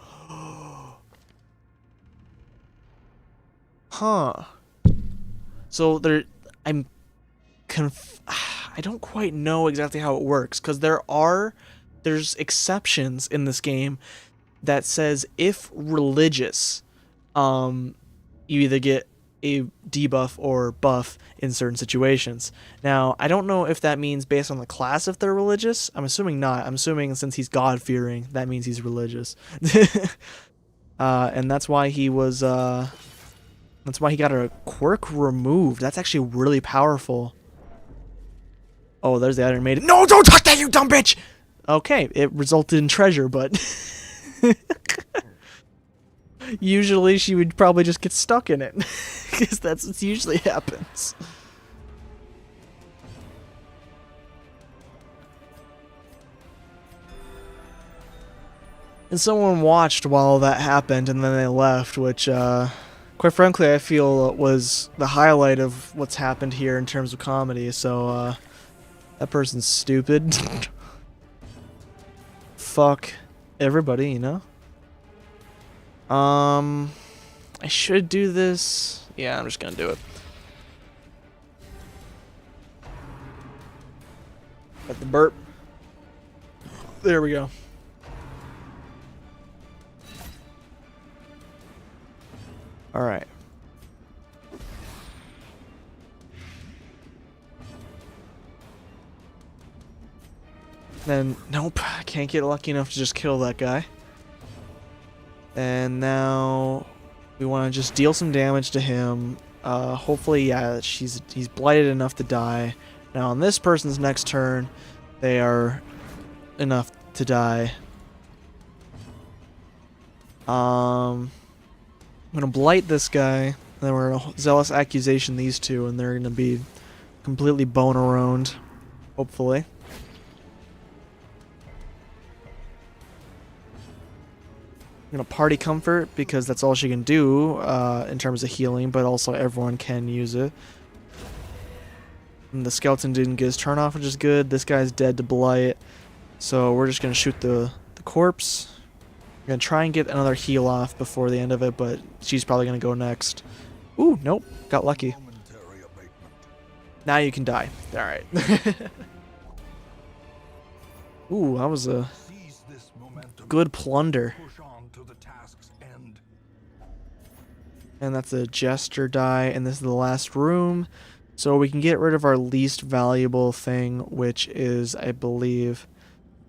Huh. So I don't quite know exactly how it works, because there's exceptions in this game that says if religious, you either get a debuff or buff in certain situations. Now, I don't know if that means based on the class if they're religious. I'm assuming not. I'm assuming since he's God-fearing, that means he's religious. And that's why he was, that's why he got a quirk removed. That's actually really powerful. Oh, there's the Iron Maiden. No, don't touch that, you dumb bitch! Okay, it resulted in treasure, but... Usually she would probably just get stuck in it. Because that's what usually happens. And someone watched while that happened and then they left, which, quite frankly, I feel was the highlight of what's happened here in terms of comedy, so, that person's stupid. Fuck everybody, you know? I should do this. Yeah, I'm just gonna do it. Got the burp. There we go. Alright. Then, nope, I can't get lucky enough to just kill that guy. And now we want to just deal some damage to him. Hopefully, yeah, he's blighted enough to die. Now on this person's next turn, they are enough to die. I'm gonna blight this guy, and then we're gonna zealous accusation these two, and they're gonna be completely bone-around, hopefully. I'm gonna party comfort because that's all she can do in terms of healing, but also everyone can use it. And the skeleton didn't get his turn off, which is good. This guy's dead to blight, so we're just gonna shoot the corpse. We're gonna try and get another heal off before the end of it, but she's probably gonna go next. Ooh, nope, got lucky. Now you can die. All right. Ooh, that was a good plunder. And that's a jester die, and this is the last room. So we can get rid of our least valuable thing, which is, I believe,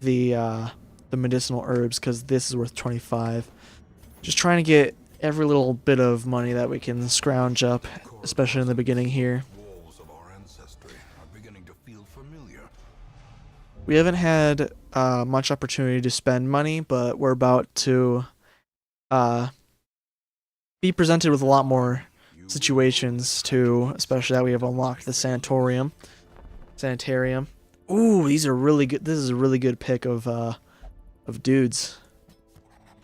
the medicinal herbs, because this is worth 25. Just trying to get every little bit of money that we can scrounge up, especially in the beginning here. We haven't had much opportunity to spend money, but we're about to be presented with a lot more situations too, especially that we have unlocked the sanitarium. Ooh, these are really good. This is a really good pick of dudes.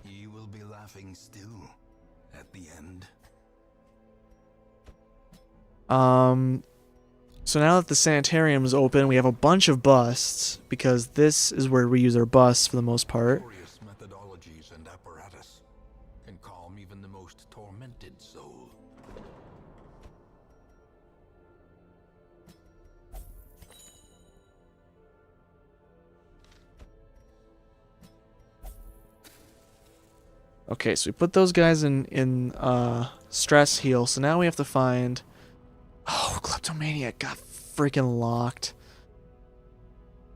You will be laughing still at the end. So now that the sanitarium is open, we have a bunch of busts, because this is where we use our busts for the most part. Glorious methodologies and apparatus can calm even the most tormented soul. Okay, so we put those guys in stress heal, so now we have to find... Oh, Kleptomaniac got freaking locked.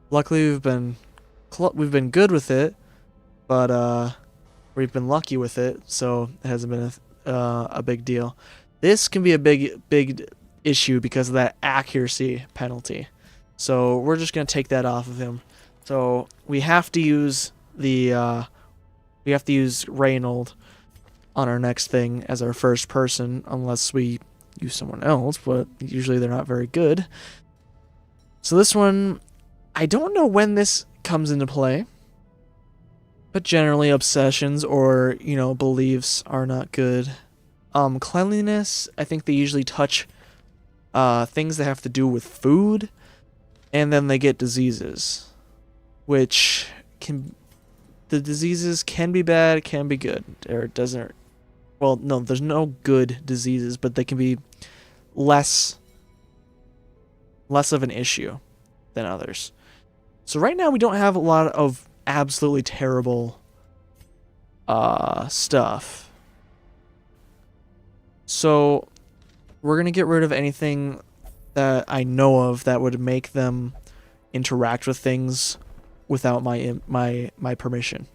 Luckily, we've been good with it, but we've been lucky with it, so it hasn't been a big deal. This can be a big issue because of that accuracy penalty. So we're just going to take that off of him. So we have to use Reynold on our next thing as our first person, unless we use someone else, but usually they're not very good. So this one, I don't know when this comes into play, but generally obsessions or, beliefs are not good. Cleanliness, I think they usually touch things that have to do with food, and then they get diseases, which the diseases can be bad, can be good, or it doesn't. Well, no, there's no good diseases, but they can be less of an issue than others. So right now we don't have a lot of absolutely terrible stuff. So we're going to get rid of anything that I know of that would make them interact with things without my permission.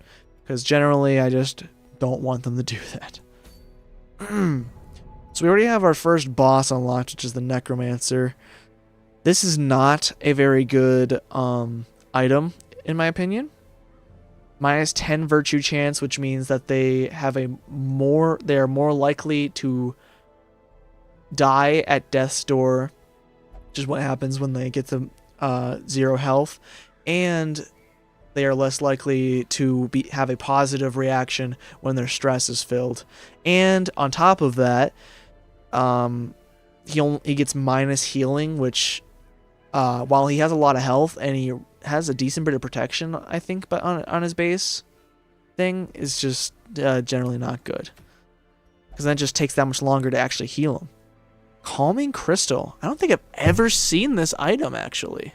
Because generally I just don't want them to do that. So we already have our first boss unlocked, which is the Necromancer. This is not a very good item, in my opinion. Minus 10 virtue chance, which means that they are more likely to die at death's door, which is what happens when they get to 0 health, and they are less likely to have a positive reaction when their stress is filled. And on top of that, he gets minus healing, which while he has a lot of health and he has a decent bit of protection, I think, but on his base thing, is just generally not good, because then it just takes that much longer to actually heal him. Calming Crystal. I don't think I've ever seen this item, actually.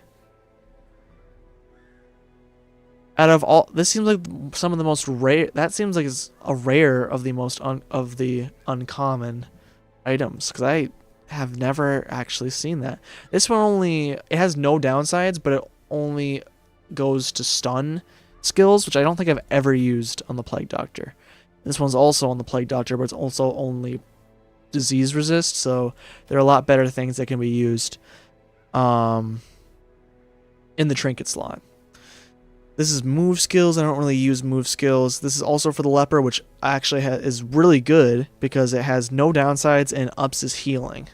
Out of all, this seems like some of the most rare. That seems like it's a rare of the most of the uncommon items, because I have never actually seen that. This one it has no downsides, but it only goes to stun skills, which I don't think I've ever used on the Plague Doctor. This one's also on the Plague Doctor, but it's also only disease resist, so there are a lot better things that can be used in the trinket slot. This is move skills. I don't really use move skills. This is also for the leper, which actually is really good because it has no downsides and ups his healing.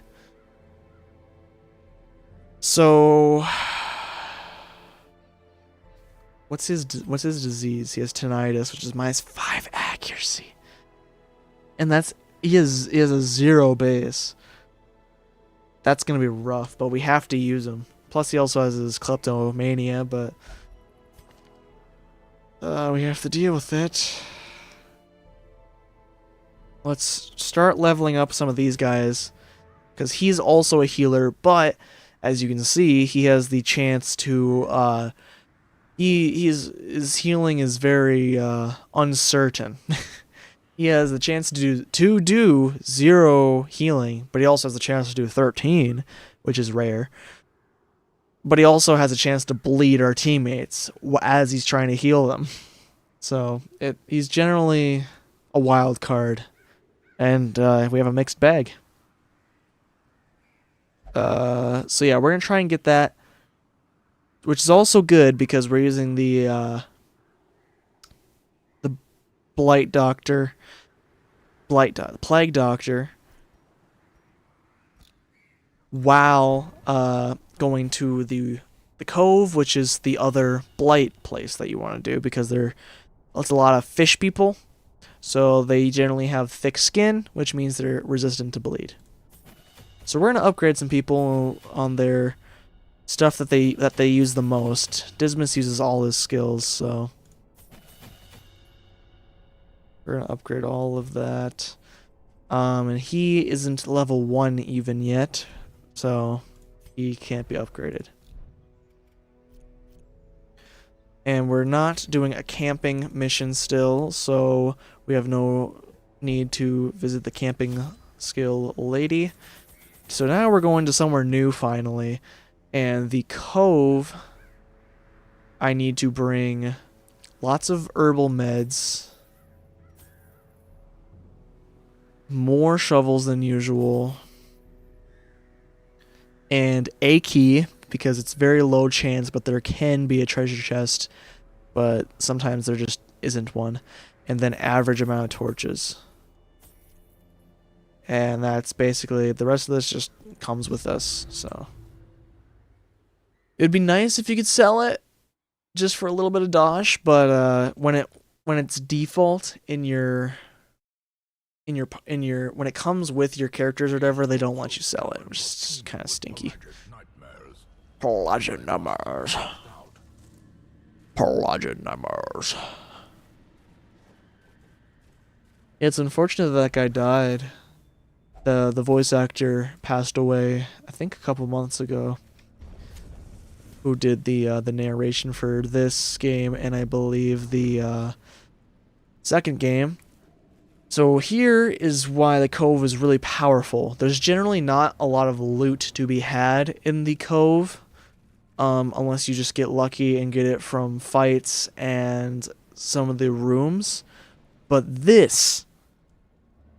So what's his disease? He has tinnitus, which is minus 5 accuracy, and he has a 0 base. That's gonna be rough, but we have to use him. Plus, he also has his kleptomania, but we have to deal with it. Let's start leveling up some of these guys, because he's also a healer, but as you can see, he has the chance to his healing is very uncertain. He has the chance to do 0 healing, but he also has the chance to do 13, which is rare. But he also has a chance to bleed our teammates as he's trying to heal them. So he's generally a wild card, and we have a mixed bag. So yeah, we're gonna try and get that, which is also good because we're using the Plague Doctor, while going to the Cove, which is the other Blight place that you want to do, because it's a lot of fish people, so they generally have thick skin, which means they're resistant to bleed. So we're gonna upgrade some people on their stuff that they use the most. Dismas uses all his skills, so we're gonna upgrade all of that. And he isn't level 1 even yet, so he can't be upgraded. And we're not doing a camping mission still, so we have no need to visit the camping skill lady. So now we're going to somewhere new finally, and the Cove, I need to bring lots of herbal meds, more shovels than usual, and a key, because it's very low chance, but there can be a treasure chest, but sometimes there just isn't one. And then average amount of torches. And that's basically, the rest of this just comes with us, so. It'd be nice if you could sell it just for a little bit of dosh, but when it's default in your when it comes with your characters or whatever, they don't let you sell it, which is just kind of stinky. Pelagic nightmares. Pelagic nightmares. It's unfortunate that guy died. The voice actor passed away, I think a couple months ago, who did the narration for this game and I believe the second game. So here is why the Cove is really powerful. There's generally not a lot of loot to be had in the Cove, unless you just get lucky and get it from fights and some of the rooms. But this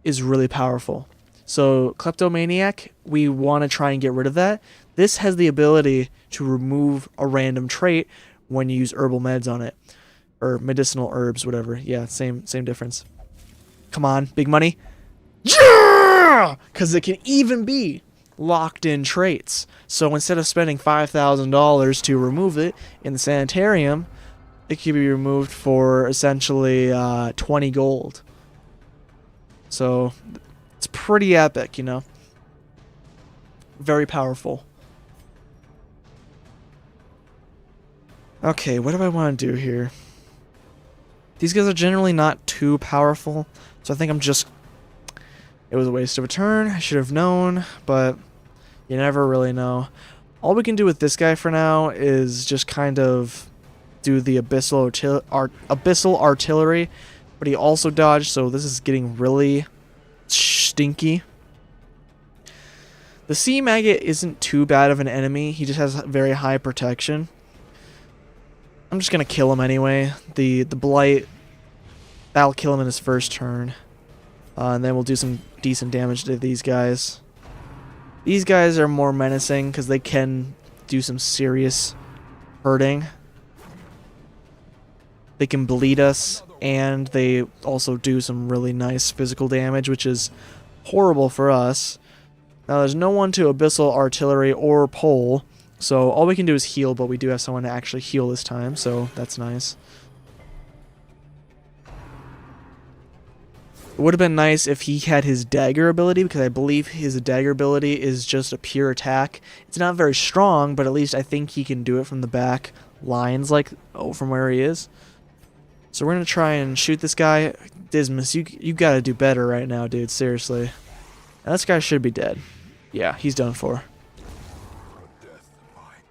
is really powerful. So Kleptomaniac, we want to try and get rid of that. This has the ability to remove a random trait when you use herbal meds on it. Or medicinal herbs, whatever. Yeah, same difference. Come on, big money. Yeah! Because it can even be locked in traits. So instead of spending $5,000 to remove it in the sanitarium, it can be removed for essentially 20 gold. So it's pretty epic, you know. Very powerful. Okay, what do I want to do here? These guys are generally not too powerful, so I think I'm just... It was a waste of a turn. I should have known, but you never really know. All we can do with this guy for now is just kind of do the abyssal artillery, but he also dodged, so this is getting really stinky. The sea maggot isn't too bad of an enemy. He just has very high protection. I'm just gonna kill him anyway. The blight, that'll kill him in his first turn, and then we'll do some decent damage to these guys. These guys are more menacing because they can do some serious hurting. They can bleed us, and they also do some really nice physical damage, which is horrible for us. Now there's no one to abyssal artillery or pole, so all we can do is heal, but we do have someone to actually heal this time, so that's nice. It would have been nice if he had his dagger ability, because I believe his dagger ability is just a pure attack. It's not very strong, but at least I think he can do it from the back lines, like, from where he is. So we're going to try and shoot this guy. Dismas, you got to do better right now, dude, seriously. Now, this guy should be dead. Yeah, he's done for.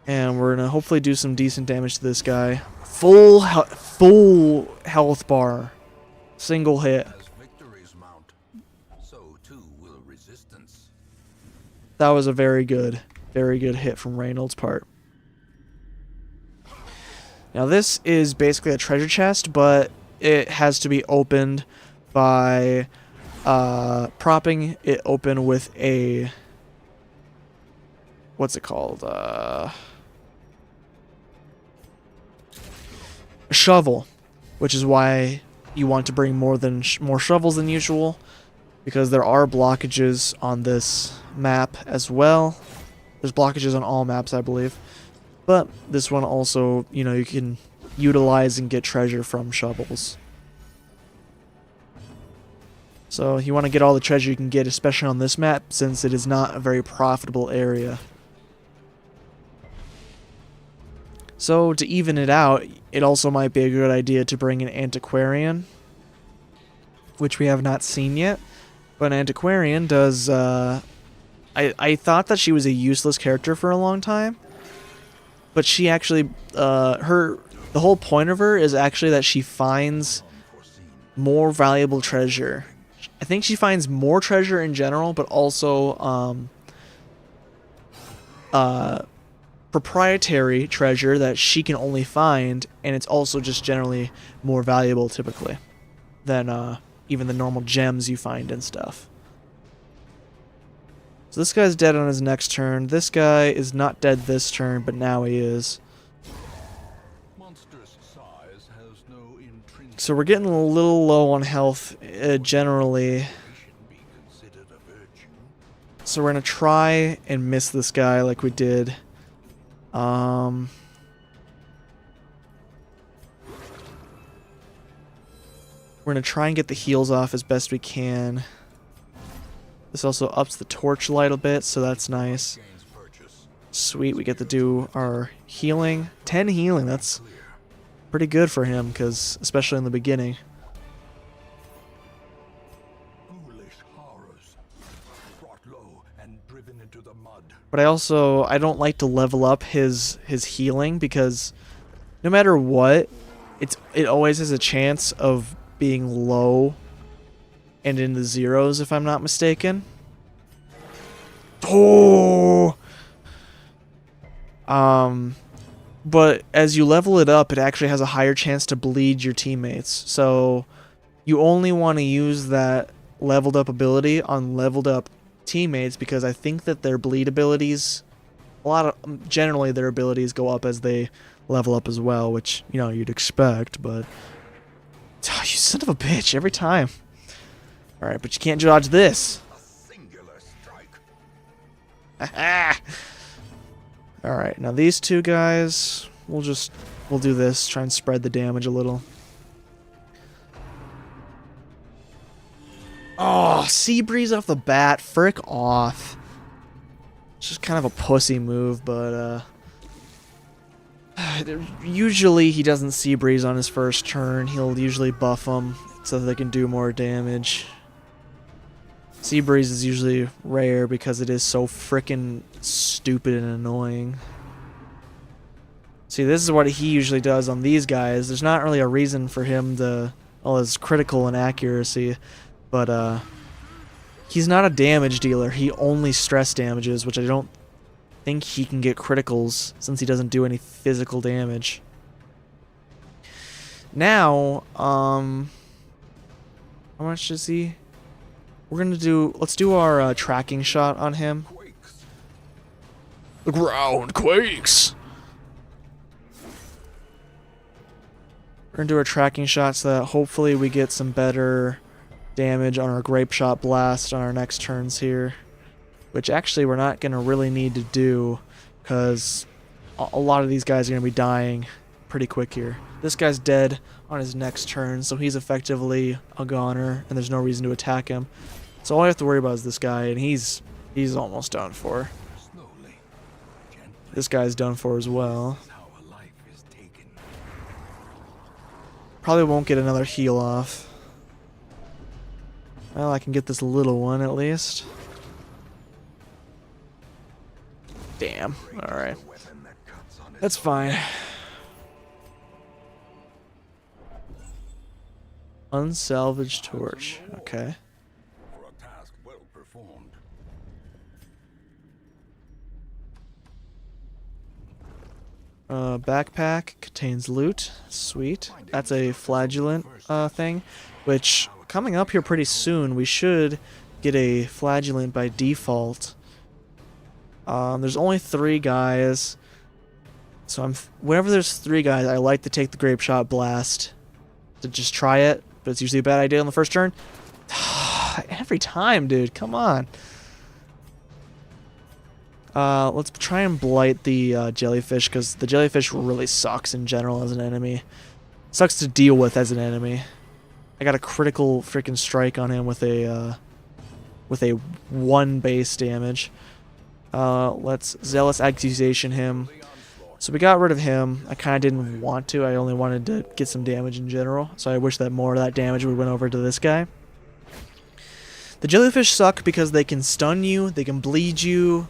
And we're going to hopefully do some decent damage to this guy. Full health bar. Single hit. That was a very good hit from Reynolds' part. Now this is basically a treasure chest, but it has to be opened by propping it open with a... What's it called? A shovel, which is why you want to bring more shovels than usual, because there are blockages on this map as well. There's blockages on all maps, I believe. But this one also, you know, you can utilize and get treasure from shovels. So you want to get all the treasure you can get, especially on this map, since it is not a very profitable area. So to even it out, it also might be a good idea to bring an antiquarian, which we have not seen yet. But an antiquarian does... I thought that she was a useless character for a long time. But she actually... the whole point of her is actually that she finds more valuable treasure. I think she finds more treasure in general, but also proprietary treasure that she can only find, and it's also just generally more valuable typically than even the normal gems you find and stuff. So this guy's dead on his next turn. This guy is not dead this turn, but now he is. Monstrous size has no intrinsic So we're getting a little low on health generally. should be considered a virtue. So we're going to try and miss this guy like we did. We're going to try and get the heals off as best we can. This also ups the torchlight a bit, so that's nice. Gains purchase. Sweet, we get to do our healing. 10 healing, that's Clear. pretty good for him, because especially in the beginning. Foolish horrors. Brought low and driven into the mud. But I don't like to level up his healing, because no matter what, it always has a chance of being low and in the zeros, if I'm not mistaken. Oh! But as you level it up, it actually has a higher chance to bleed your teammates. So you only want to use that leveled up ability on leveled up teammates, because I think that their bleed abilities, generally their abilities go up as they level up as well, which, you know, you'd expect, but you son of a bitch, every time. Alright, but you can't dodge this. A singular strike. Alright, now these two guys, we'll do this, try and spread the damage a little. Oh, Sea Breeze off the bat, frick off. It's just kind of a pussy move, but usually he doesn't Sea Breeze on his first turn. He'll usually buff them so that they can do more damage. Sea Breeze is usually rare because it is so frickin' stupid and annoying. See, this is what he usually does on these guys. There's not really a reason for him to... Well, his critical and accuracy, but he's not a damage dealer. He only stress damages, which I don't think he can get criticals since he doesn't do any physical damage. Now, how much does he... let's do our tracking shot on him. Quakes. The ground quakes! We're gonna do our tracking shot so that hopefully we get some better damage on our Grape Shot Blast on our next turns here. Which actually we're not gonna really need to do, because a lot of these guys are gonna be dying pretty quick here. This guy's dead on his next turn, so he's effectively a goner, and there's no reason to attack him. So all I have to worry about is this guy, and he's almost done for. Slowly. Gently. This guy's done for as well. Is how a life is taken. Probably won't get another heal off. Well, I can get this little one at least. Damn. Alright. The weapon that cuts on its That's fine. Unsalvaged torch. Okay. for a task well performed. Backpack contains loot. Sweet. That's a flagellant thing, which coming up here pretty soon we should get a flagellant by default. There's only 3 guys, so whenever there's 3 guys, I like to take the Grape Shot Blast to just try it, but it's usually a bad idea on the first turn. Every time, dude. Come on. Let's try and blight the jellyfish, because the jellyfish really sucks in general as an enemy. Sucks to deal with as an enemy. I got a critical freaking strike on him with a 1 base damage. Let's Zealous Accusation him. So we got rid of him. I kind of didn't want to. I only wanted to get some damage in general. So I wish that more of that damage would went over to this guy. The jellyfish suck because they can stun you, they can bleed you.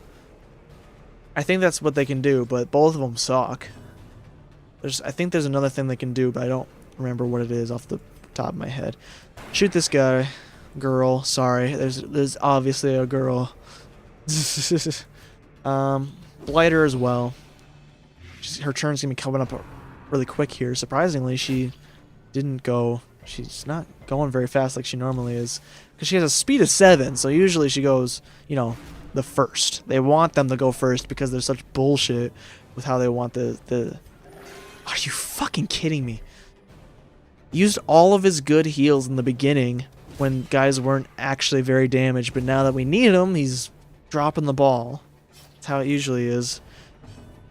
I think that's what they can do, but both of them suck. I think there's another thing they can do, but I don't remember what it is off the top of my head. Shoot this guy. Girl, sorry. There's obviously a girl. Blighter as well. Her turn's gonna be coming up really quick here. Surprisingly, she didn't go. She's not going very fast like she normally is, because she has a speed of 7. So usually she goes, you know, the first. They want them to go first because they're such bullshit with how they want the... Are you fucking kidding me? Used all of his good heals in the beginning when guys weren't actually very damaged, but now that we need him, he's dropping the ball. That's how it usually is.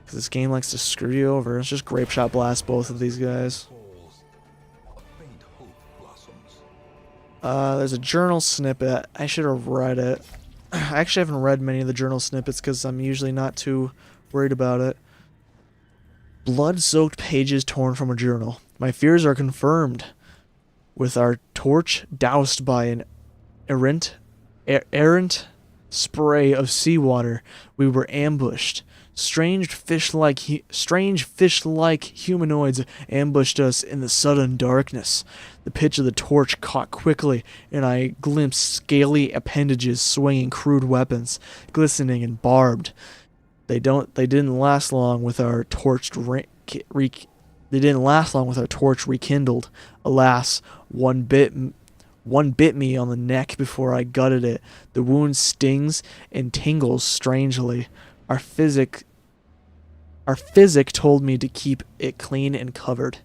Because this game likes to screw you over. Let's just Grape Shot Blast both of these guys. There's a journal snippet. I should have read it. I actually haven't read many of the journal snippets because I'm usually not too worried about it. Blood-soaked pages torn from a journal. My fears are confirmed. With our torch doused by an errant spray of seawater, we were ambushed. Strange fish-like humanoids ambushed us in the sudden darkness. The pitch of the torch caught quickly, and I glimpsed scaly appendages swinging crude weapons, glistening and barbed. They didn't last long with our torch rekindled. Alas, one bit me on the neck before I gutted it. The wound stings and tingles strangely. Our physic told me to keep it clean and covered.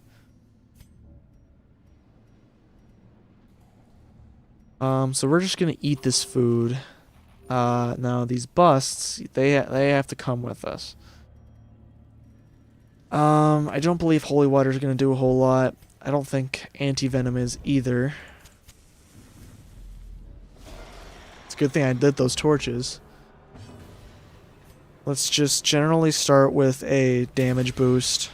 So we're just gonna eat this food. Now these busts, they have to come with us. I don't believe holy water is gonna do a whole lot. I don't think anti-venom is either. It's a good thing I lit those torches. Let's just generally start with a damage boost.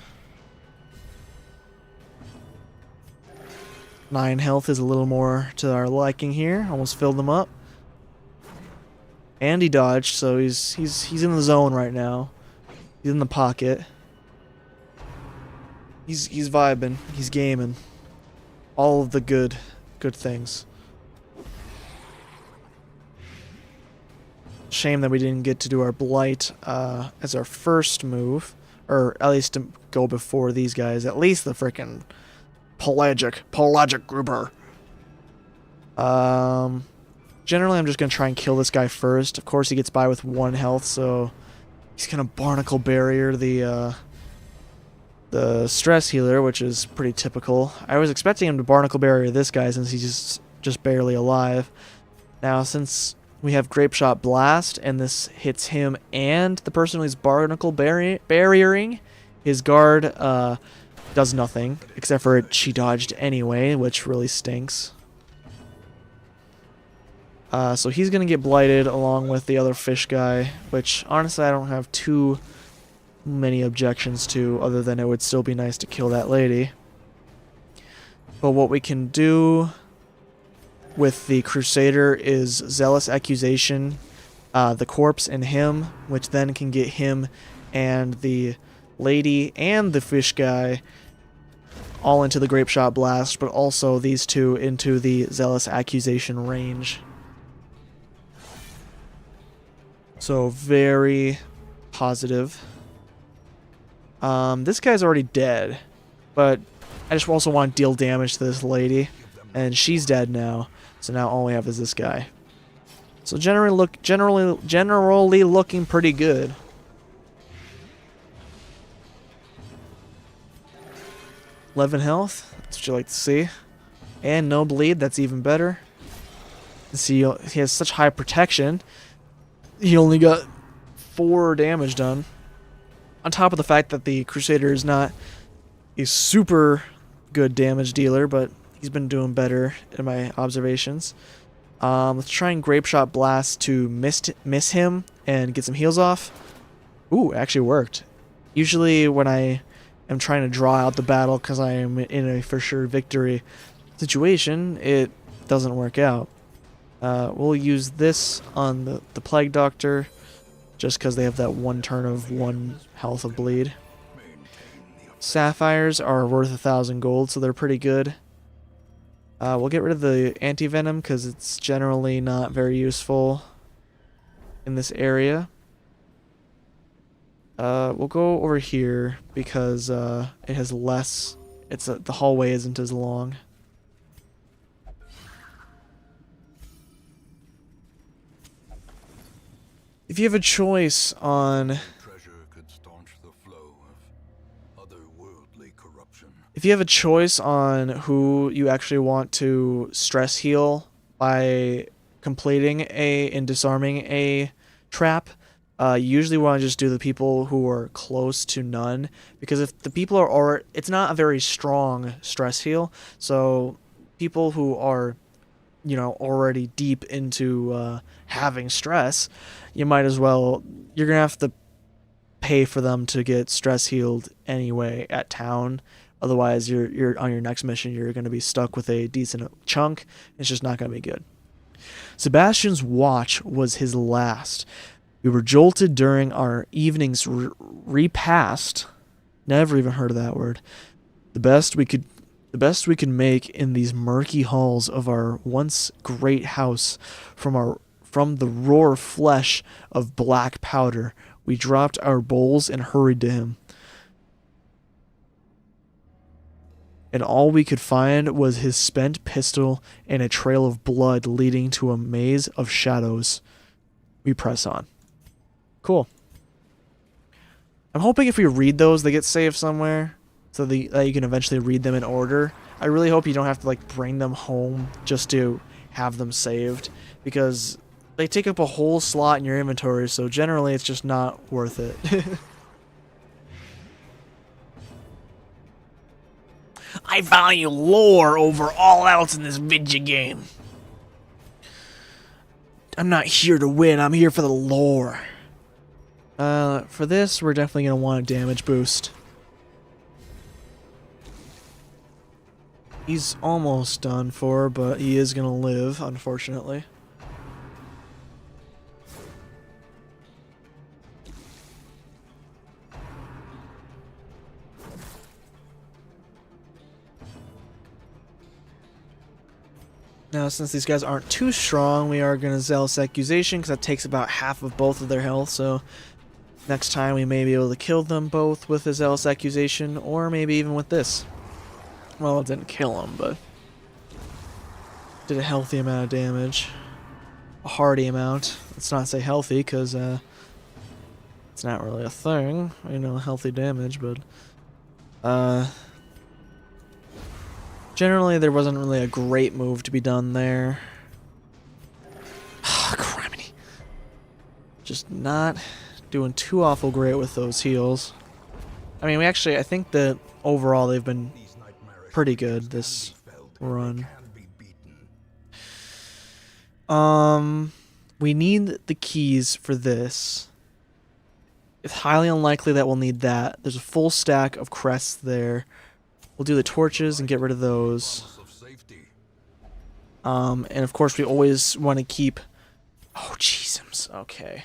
9 health is a little more to our liking here. Almost filled them up. And he dodged, so he's in the zone right now. He's in the pocket. He's vibing. He's gaming. All of the good things. Shame that we didn't get to do our blight as our first move, or at least to go before these guys. At least the frickin' pelagic grouper. Generally, I'm just gonna try and kill this guy first. Of course, he gets by with 1 health, so he's gonna barnacle barrier the stress healer, which is pretty typical. I was expecting him to barnacle barrier this guy since he's just barely alive. Now, since we have Grape Shot Blast, and this hits him and the person who's barnacle barriering, his guard does nothing, except for she dodged anyway, which really stinks. So he's going to get blighted along with the other fish guy, which honestly I don't have too many objections to, other than it would still be nice to kill that lady. But what we can do with the Crusader is Zealous Accusation, the corpse and him, which then can get him and the lady and the fish guy all into the Grape Shot Blast, but also these two into the Zealous Accusation range. So very positive. This guy's already dead, but I just also want to deal damage to this lady, and she's dead now. So now all we have is this guy. So generally looking pretty good. $11 health. That's what you like to see. And no bleed. That's even better. See, he has such high protection. He only got 4 damage done. On top of the fact that the Crusader is not a super good damage dealer, but he's been doing better in my observations. Let's try and Grape Shot Blast to miss him and get some heals off. Ooh, actually worked. Usually when I am trying to draw out the battle because I am in a for sure victory situation, it doesn't work out. We'll use this on the Plague Doctor just because they have that 1 turn of 1 health of bleed. Sapphires are worth 1,000 gold, so they're pretty good. We'll get rid of the anti-venom because it's generally not very useful in this area. We'll go over here because it has less. The hallway isn't as long. If you have a choice on Treasure could staunch the flow of otherworldly corruption. If you have a choice on who you actually want to stress heal by completing and disarming a trap, you usually want to just do the people who are close to none, because if the people are it's not a very strong stress heal, so people who are, you know, already deep into having stress, you might as well, you're gonna have to pay for them to get stress healed anyway at town. Otherwise, you're on your next mission, you're going to be stuck with a decent chunk. It's just not going to be good. Sebastian's watch was his last. We were jolted during our evening's repast. Never even heard of that word. The best we could make in these murky halls of our once great house. From the raw flesh of black powder, we dropped our bowls and hurried to him. And all we could find was his spent pistol and a trail of blood leading to a maze of shadows. We press on. Cool. I'm hoping if we read those, they get saved somewhere, so that you can eventually read them in order. I really hope you don't have to like bring them home just to have them saved, because they take up a whole slot in your inventory, so generally it's just not worth it. I value lore over all else in this video game. I'm not here to win, I'm here for the lore. For this, we're definitely going to want a damage boost. He's almost done for, but he is going to live, unfortunately. Now, since these guys aren't too strong, we are going to Zealous Accusation, because that takes about half of both of their health, so next time we may be able to kill them both with a Zealous Accusation, or maybe even with this. Well, it didn't kill them, but did a healthy amount of damage. A hearty amount. Let's not say healthy, because it's not really a thing, you know, healthy damage, but generally, there wasn't really a great move to be done there. Criminy. Just not doing too awful great with those heals. I mean, I think that overall they've been pretty good this run. We need the keys for this. It's highly unlikely that we'll need that. There's a full stack of crests there. We'll do the torches and get rid of those. And of course we always want to keep... Oh, jeez. Okay.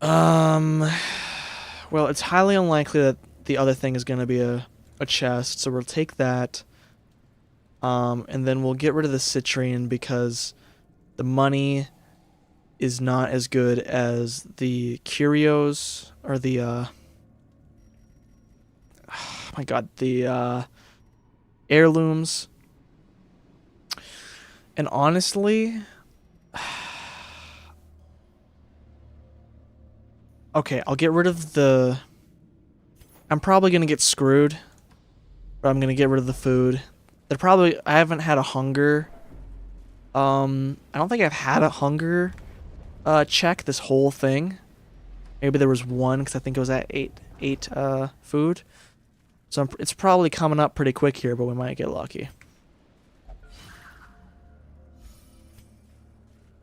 Well, it's highly unlikely that the other thing is going to be a chest, so we'll take that. And then we'll get rid of the citrine because the money is not as good as the curios, or the, oh my god, the heirlooms. And honestly, okay, I'll get rid of the... I'm probably going to get screwed, but I'm going to get rid of the food. I haven't had a hunger. I don't think I've had a hunger check this whole thing. Maybe there was one, because I think it was at 8 food. So it's probably coming up pretty quick here, but we might get lucky.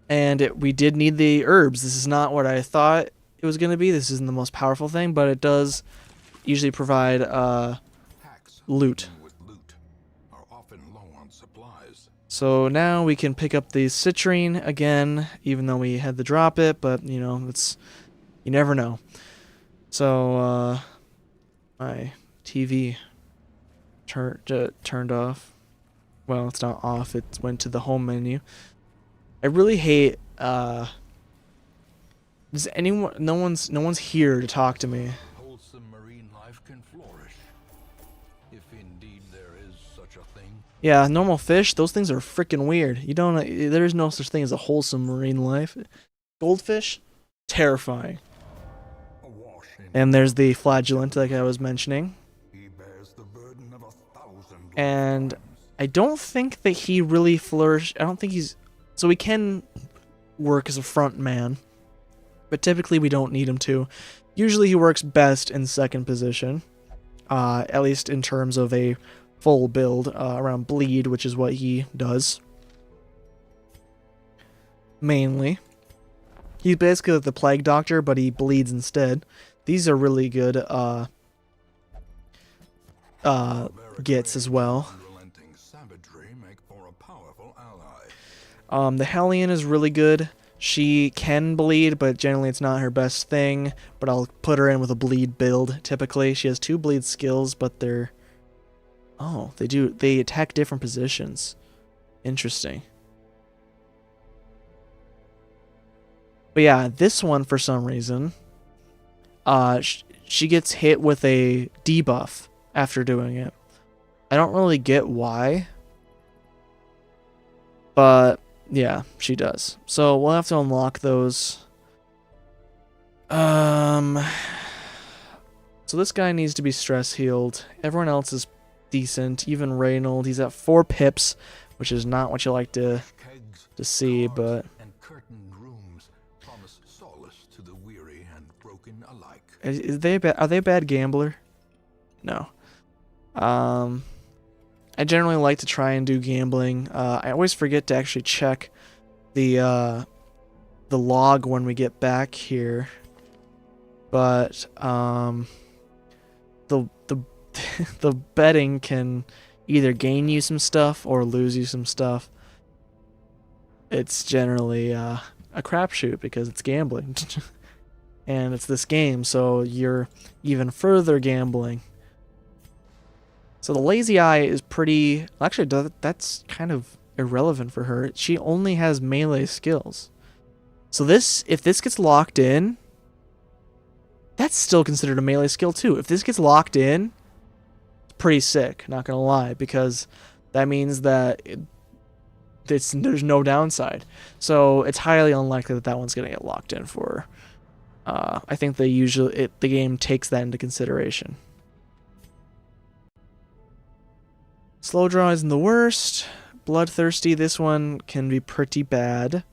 And we did need the herbs. This is not what I thought it was going to be. This isn't the most powerful thing, but it does usually provide loot. So now we can pick up the citrine again, even though we had to drop it, but you know, you never know. So my TV turned off. Well, it's not off, it went to the home menu. I really hate does anyone no one's here to talk to me. Wholesome marine life can flourish, if indeed there is such a thing. Yeah, normal fish, those things are freaking weird. There is no such thing as a wholesome marine life. Goldfish? terrifying. Awash in And there's the flagellant, like I was mentioning. he bears the burden of 1,000 And lifetimes. I don't think that he really flourished. I don't think he's... So he can work as a front man, but typically we don't need him to. Usually he works best in second position, at least in terms of a full build around bleed, which is what he does. Mainly. He's basically like the plague doctor, but he bleeds instead. These are really good gets as well. Unrelenting savagery make for a powerful ally. The Hellion is really good. She can bleed, but generally it's not her best thing. But I'll put her in with a bleed build, typically. She has 2 bleed skills, but they're... Oh, they attack different positions. Interesting. But yeah, this one, for some reason, she gets hit with a debuff after doing it. I don't really get why. But, yeah, she does. So, we'll have to unlock those. So this guy needs to be stress healed. Everyone else is decent. Even Reynold, he's at 4 pips, which is not what you like to Kegs, see, cards, but... and curtained rooms promise solace to the weary and broken alike. Are they a bad gambler? No. I generally like to try and do gambling. I always forget to actually check the log when we get back here. But the the betting can either gain you some stuff or lose you some stuff. It's generally a crapshoot because it's gambling. And it's this game, so you're even further gambling. So the lazy eye is pretty... Actually, that's kind of irrelevant for her. She only has melee skills. So if this gets locked in, that's still considered a melee skill too. If this gets locked in, it's pretty sick, not gonna lie, because that means that there's no downside. So it's highly unlikely that one's gonna get locked in for her. I think the game takes that into consideration. Slow draw isn't the worst. Bloodthirsty, this one can be pretty bad.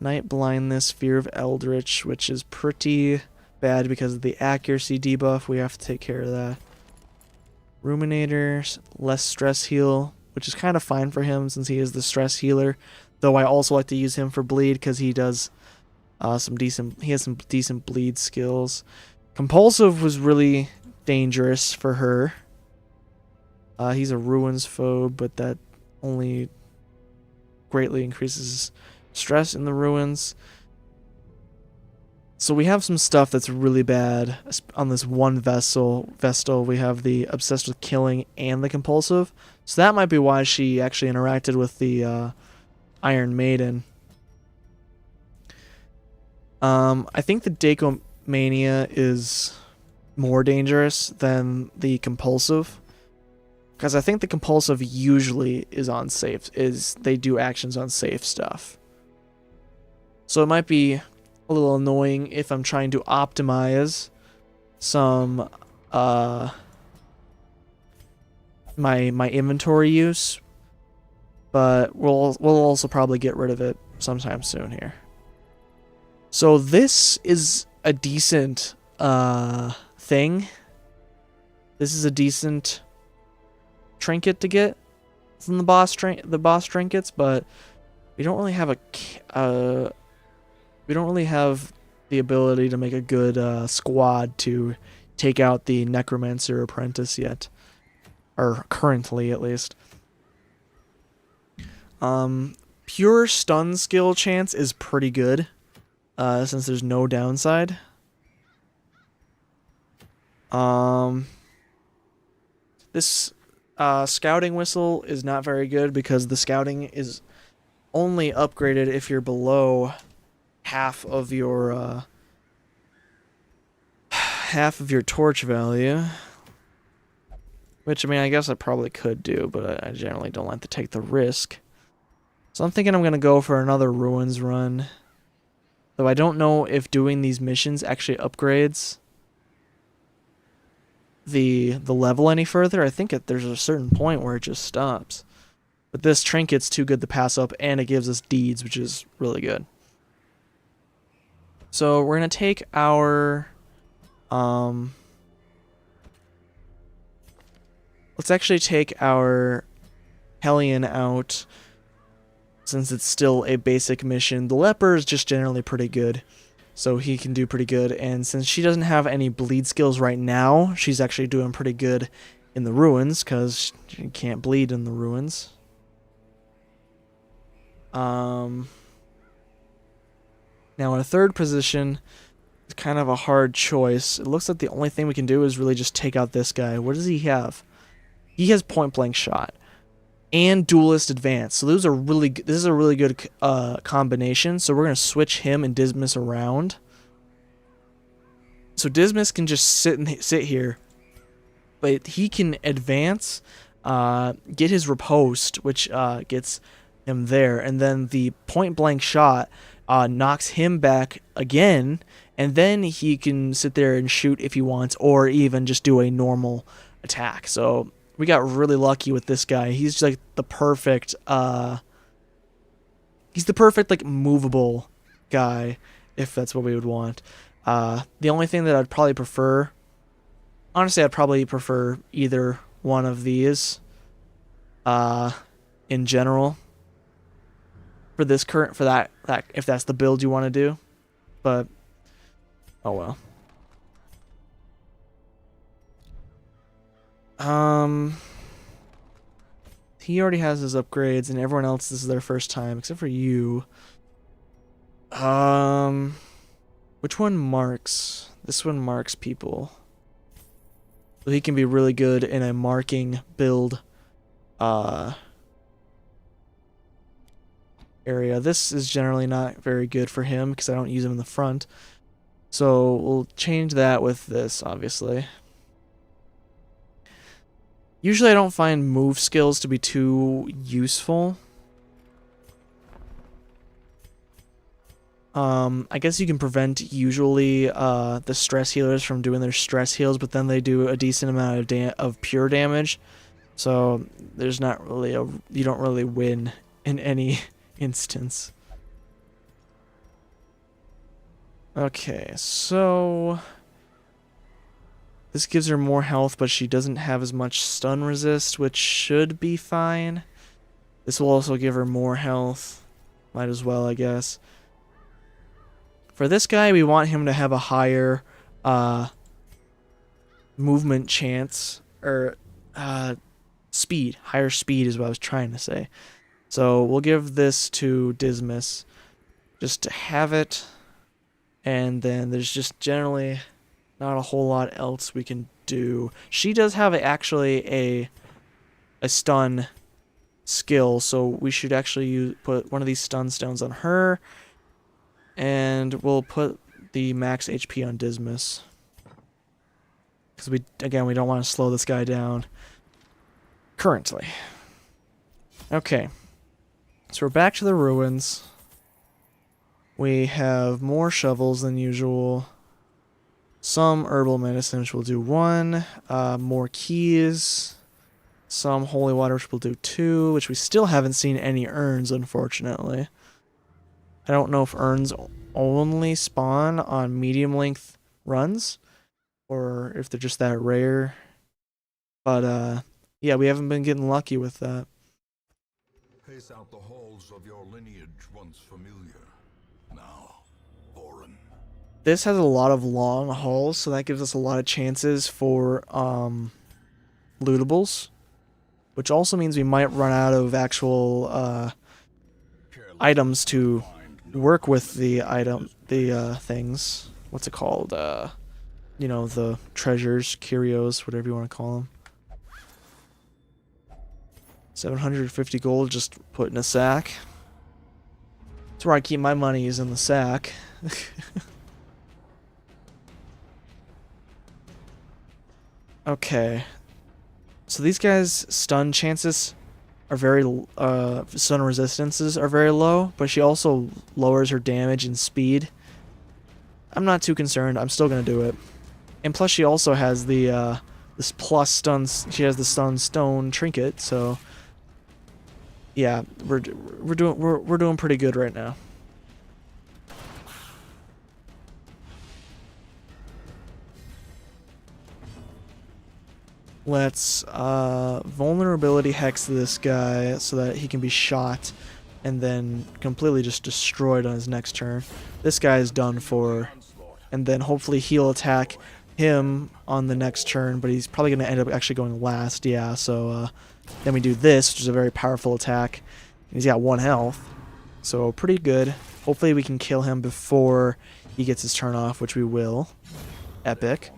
Night blindness, fear of eldritch, which is pretty bad because of the accuracy debuff. We have to take care of that. Ruminator, less stress heal, which is kind of fine for him since he is the stress healer. Though I also like to use him for bleed because he does he has some decent bleed skills. Compulsive was really dangerous for her. He's a ruins phobe, but that only greatly increases stress in the ruins. So we have some stuff that's really bad on this one Vestal. We have the obsessed with killing and the compulsive. So that might be why she actually interacted with the Iron Maiden. I think the Dacomania is more dangerous than the compulsive. Because I think the compulsive usually is on safe, they do actions on safe stuff. So it might be a little annoying if I'm trying to optimize some my inventory use, but we'll also probably get rid of it sometime soon here. So this is a decent thing. This is a decent trinket to get from the boss trinkets, but we don't really have the ability to make a good squad to take out the Necromancer Apprentice yet, or currently at least. Pure stun skill chance is pretty good, since there's no downside. This scouting whistle is not very good because the scouting is only upgraded if you're below half of your torch value. Which, I mean, I guess I probably could do, but I generally don't like to take the risk. So I'm thinking I'm going to go for another Ruins run. Though I don't know if doing these missions actually upgrades the level any further. I think there's a certain point where it just stops. But this trinket's too good to pass up, and it gives us deeds, which is really good. So we're gonna take our let's actually take our Hellion out, since it's still a basic mission. The leper is just generally pretty good, so he can do pretty good. And since she doesn't have any bleed skills right now, she's actually doing pretty good in the ruins, because she can't bleed in the ruins. Now our third position is kind of a hard choice. It looks like the only thing we can do is really just take out this guy. What does he have? He has point blank shot and duelist advance. So those are this is a really good combination. So we're gonna switch him and Dismas around. So Dismas can just sit here, but he can advance, get his riposte, which gets him there, and then the point blank shot knocks him back again, and then he can sit there and shoot if he wants, or even just do a normal attack. So we got really lucky with this guy. He's like the perfect like movable guy, if that's what we would want. The only thing that I'd probably prefer, honestly, I'd probably prefer either one of these in general for this for that if that's the build you want to do. But oh well. He already has his upgrades, and everyone else, this is their first time except for you. Which one marks? This one marks people, so he can be really good in a marking build area. This is generally not very good for him because I don't use him in the front. So we'll change that with this, obviously. Usually I don't find move skills to be too useful. I guess you can prevent usually the stress healers from doing their stress heals, but then they do a decent amount of pure damage. So there's not really you don't really win in any instance. Okay, so this gives her more health, but she doesn't have as much stun resist, which should be fine. This will also give her more health. Might as well, I guess. For this guy, we want him to have a higher movement chance, or speed. Higher speed is what I was trying to say. So we'll give this to Dismas, just to have it. And then there's just generally not a whole lot else we can do. She does have actually a stun skill, so we should actually put one of these stun stones on her, and we'll put the max HP on Dismas, because we don't want to slow this guy down currently. Okay, so we're back to the ruins. We have more shovels than usual. Some herbal medicine, which will do 1. More keys. Some holy water, which will do 2. Which we still haven't seen any urns, unfortunately. I don't know if urns only spawn on medium length runs, or if they're just that rare. But yeah, we haven't been getting lucky with that. Pace out the halls of your lineage once familiar. Now, foreign. This has a lot of long halls, so that gives us a lot of chances for lootables, which also means we might run out of actual items to work with the things. What's it called? You know, the treasures, curios, whatever you want to call them. 750 gold just put in a sack. That's where I keep my money, is in the sack. Okay. So these guys' stun chances are very stun resistances are very low, but she also lowers her damage and speed I'm not too concerned. I'm still gonna do it. And plus, she also has the this plus stuns. She has the stun stone trinket. So yeah, we're doing pretty good right now. Let's vulnerability hex this guy so that he can be shot and then completely just destroyed on his next turn. This guy is done for. And then hopefully he'll attack him on the next turn, but he's probably going to end up actually going last. Yeah, so then we do this, which is a very powerful attack. He's got 1 health, so pretty good. Hopefully we can kill him before he gets his turn off, which we will. Epic.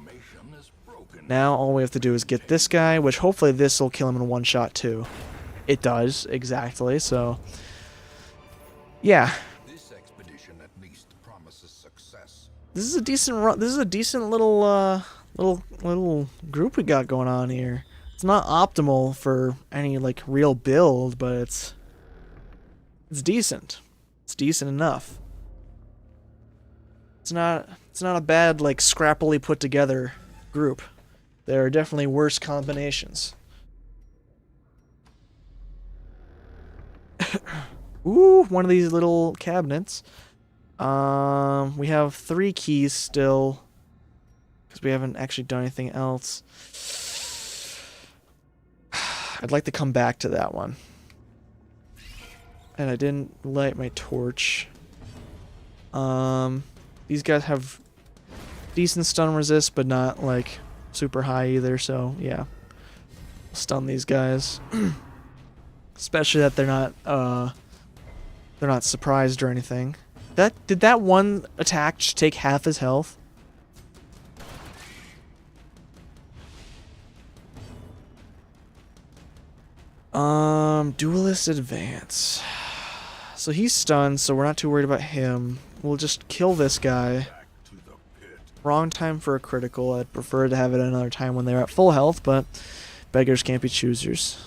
Now all we have to do is get this guy, which hopefully this will kill him in 1 shot too. It does, exactly, so yeah. This expedition at least promises success. This is a decent this is a decent little little group we got going on here. It's not optimal for any like real build, but it's decent. It's decent enough. It's not a bad like scrappily put together group. There are definitely worse combinations. Ooh, one of these little cabinets. We have 3 keys still, because we haven't actually done anything else. I'd like to come back to that one. And I didn't light my torch. These guys have decent stun resist, but not like super high either, so yeah. Stun these guys. Especially that they're not surprised or anything. Did that one attack just take half his health? Duelist advance. So he's stunned, so we're not too worried about him. We'll just kill this guy. Wrong time for a critical. I'd prefer to have it another time when they're at full health, but beggars can't be choosers.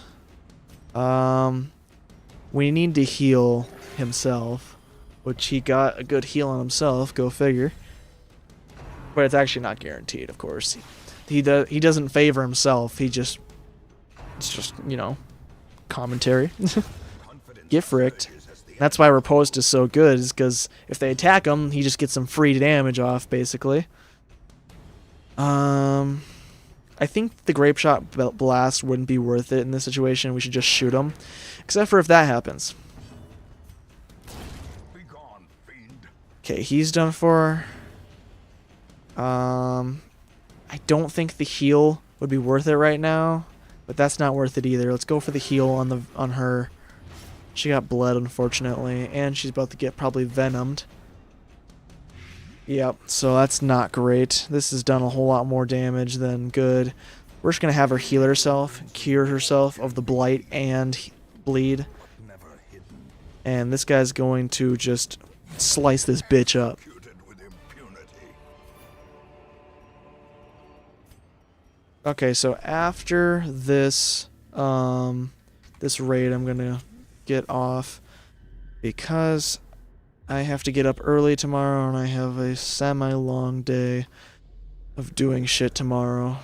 We need to heal himself, which he got a good heal on himself, go figure. But it's actually not guaranteed, of course. He doesn't favor himself. It's just, you know, commentary. Get fricked. That's why Riposte is so good, is because if they attack him, he just gets some free damage off, basically. I think the Grape Shot Blast wouldn't be worth it in this situation. We should just shoot him. Except for if that happens. Okay, he's done for. I don't think the heal would be worth it right now, but that's not worth it either. Let's go for the heal on her. She got bled, unfortunately, and she's about to get probably venomed. Yep, so that's not great. This has done a whole lot more damage than good. We're just going to have her heal herself, cure herself of the blight and bleed. And this guy's going to just slice this bitch up. Okay, so after this this raid, I'm going to get off because I have to get up early tomorrow and I have a semi-long day of doing shit tomorrow.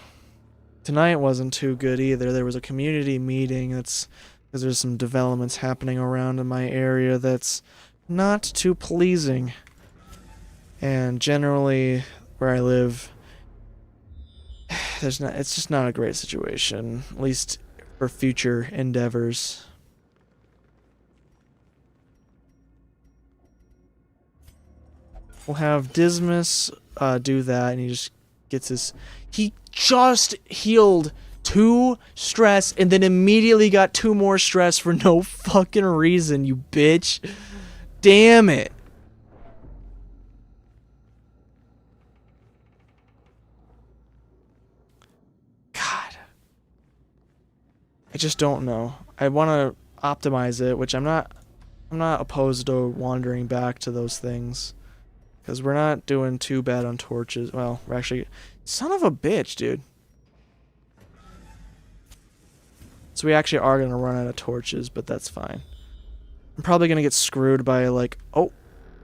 Tonight wasn't too good either. There was a community meeting because there's some developments happening around in my area that's not too pleasing. And generally where I live, it's just not a great situation, at least for future endeavors. We'll have Dismas do that, and he just gets his. He just healed 2 stress and then immediately got 2 more stress for no fucking reason, you bitch. Damn it. God. I just don't know. I want to optimize it, which I'm not opposed to wandering back to those things. Because we're not doing too bad on torches. Well, we're actually. Son of a bitch, dude. So we actually are going to run out of torches, but that's fine. I'm probably going to get screwed by, like. Oh.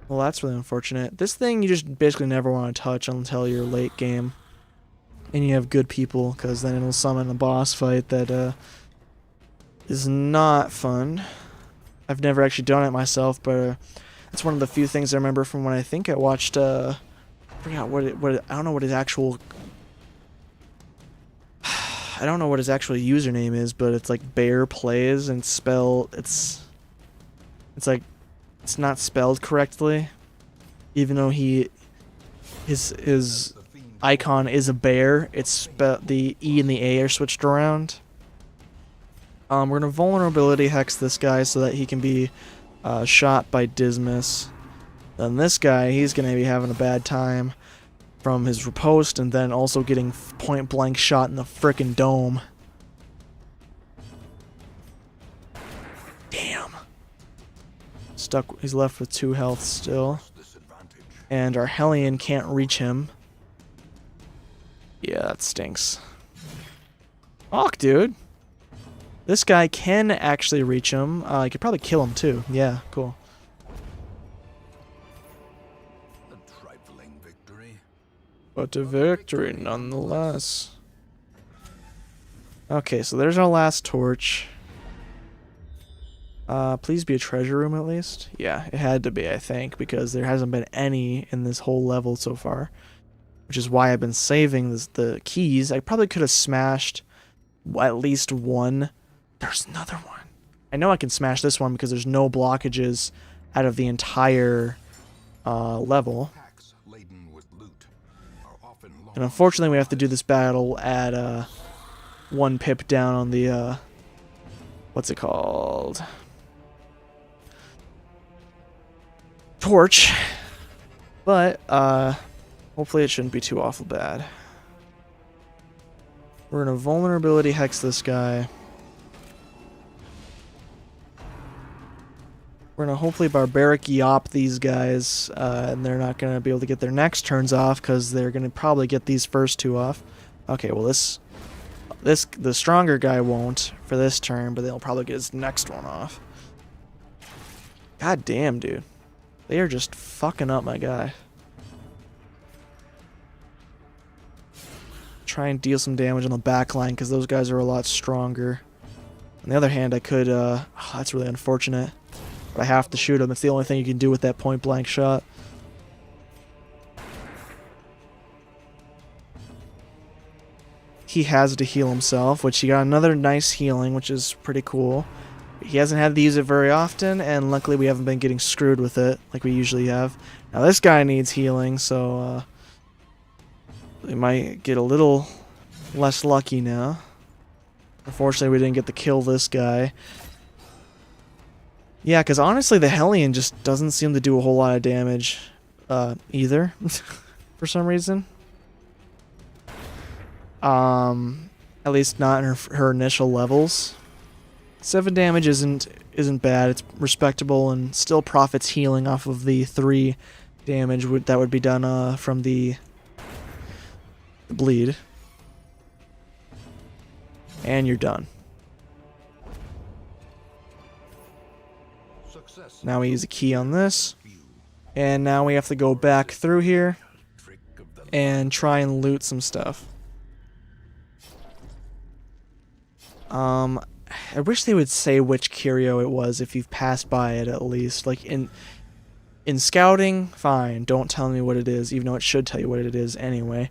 Well, that's really unfortunate. This thing you just basically never want to touch until you're late game. And you have good people, because then it'll summon a boss fight that is not fun. I've never actually done it myself, but it's one of the few things I remember from when I think I watched, I forgot I don't know what his actual, I don't know what his actual username is, but it's like Bear Plays, and it's like, it's not spelled correctly, even though his icon is a bear. It's the E and the A are switched around. We're gonna vulnerability hex this guy so that he can be shot by Dismas. Then this guy, he's gonna be having a bad time from his riposte, and then also getting point blank shot in the frickin' dome. Damn. Stuck. He's left with 2 health still. And our Hellion can't reach him. Yeah, that stinks. Fuck, dude. This guy can actually reach him. I could probably kill him too. Yeah, cool. A trifling victory. But a victory nonetheless. Okay, so there's our last torch. Please be a treasure room at least. Yeah, it had to be, I think, because there hasn't been any in this whole level so far. Which is why I've been saving the keys. I probably could have smashed at least one. There's another one. I know I can smash this one because there's no blockages out of the entire level. And unfortunately we have to do this battle at 1 pip down on the what's it called? Torch. But hopefully it shouldn't be too awful bad. We're gonna vulnerability hex this guy. We're gonna hopefully barbaric yop these guys, and they're not gonna be able to get their next turns off because they're gonna probably get these first 2 off. Okay, well the stronger guy won't for this turn, but they'll probably get his next one off. God damn, dude, they are just fucking up my guy. Try and deal some damage on the back line because those guys are a lot stronger. On the other hand, I could, oh, that's really unfortunate. But I have to shoot him. It's the only thing you can do with that point blank shot. He has to heal himself, which he got another nice healing, which is pretty cool. He hasn't had to use it very often, and luckily we haven't been getting screwed with it like we usually have. Now this guy needs healing, so we might get a little less lucky now. Unfortunately, we didn't get to kill this guy. Yeah, because honestly, the Hellion just doesn't seem to do a whole lot of damage either, for some reason. At least not in her initial levels. 7 damage isn't bad. It's respectable and still profits healing off of the 3 damage that would be done from the bleed. And you're done. Now we use a key on this. And now we have to go back through here and try and loot some stuff. I wish they would say which curio it was if you've passed by it at least. Like in scouting, fine, don't tell me what it is, even though it should tell you what it is anyway.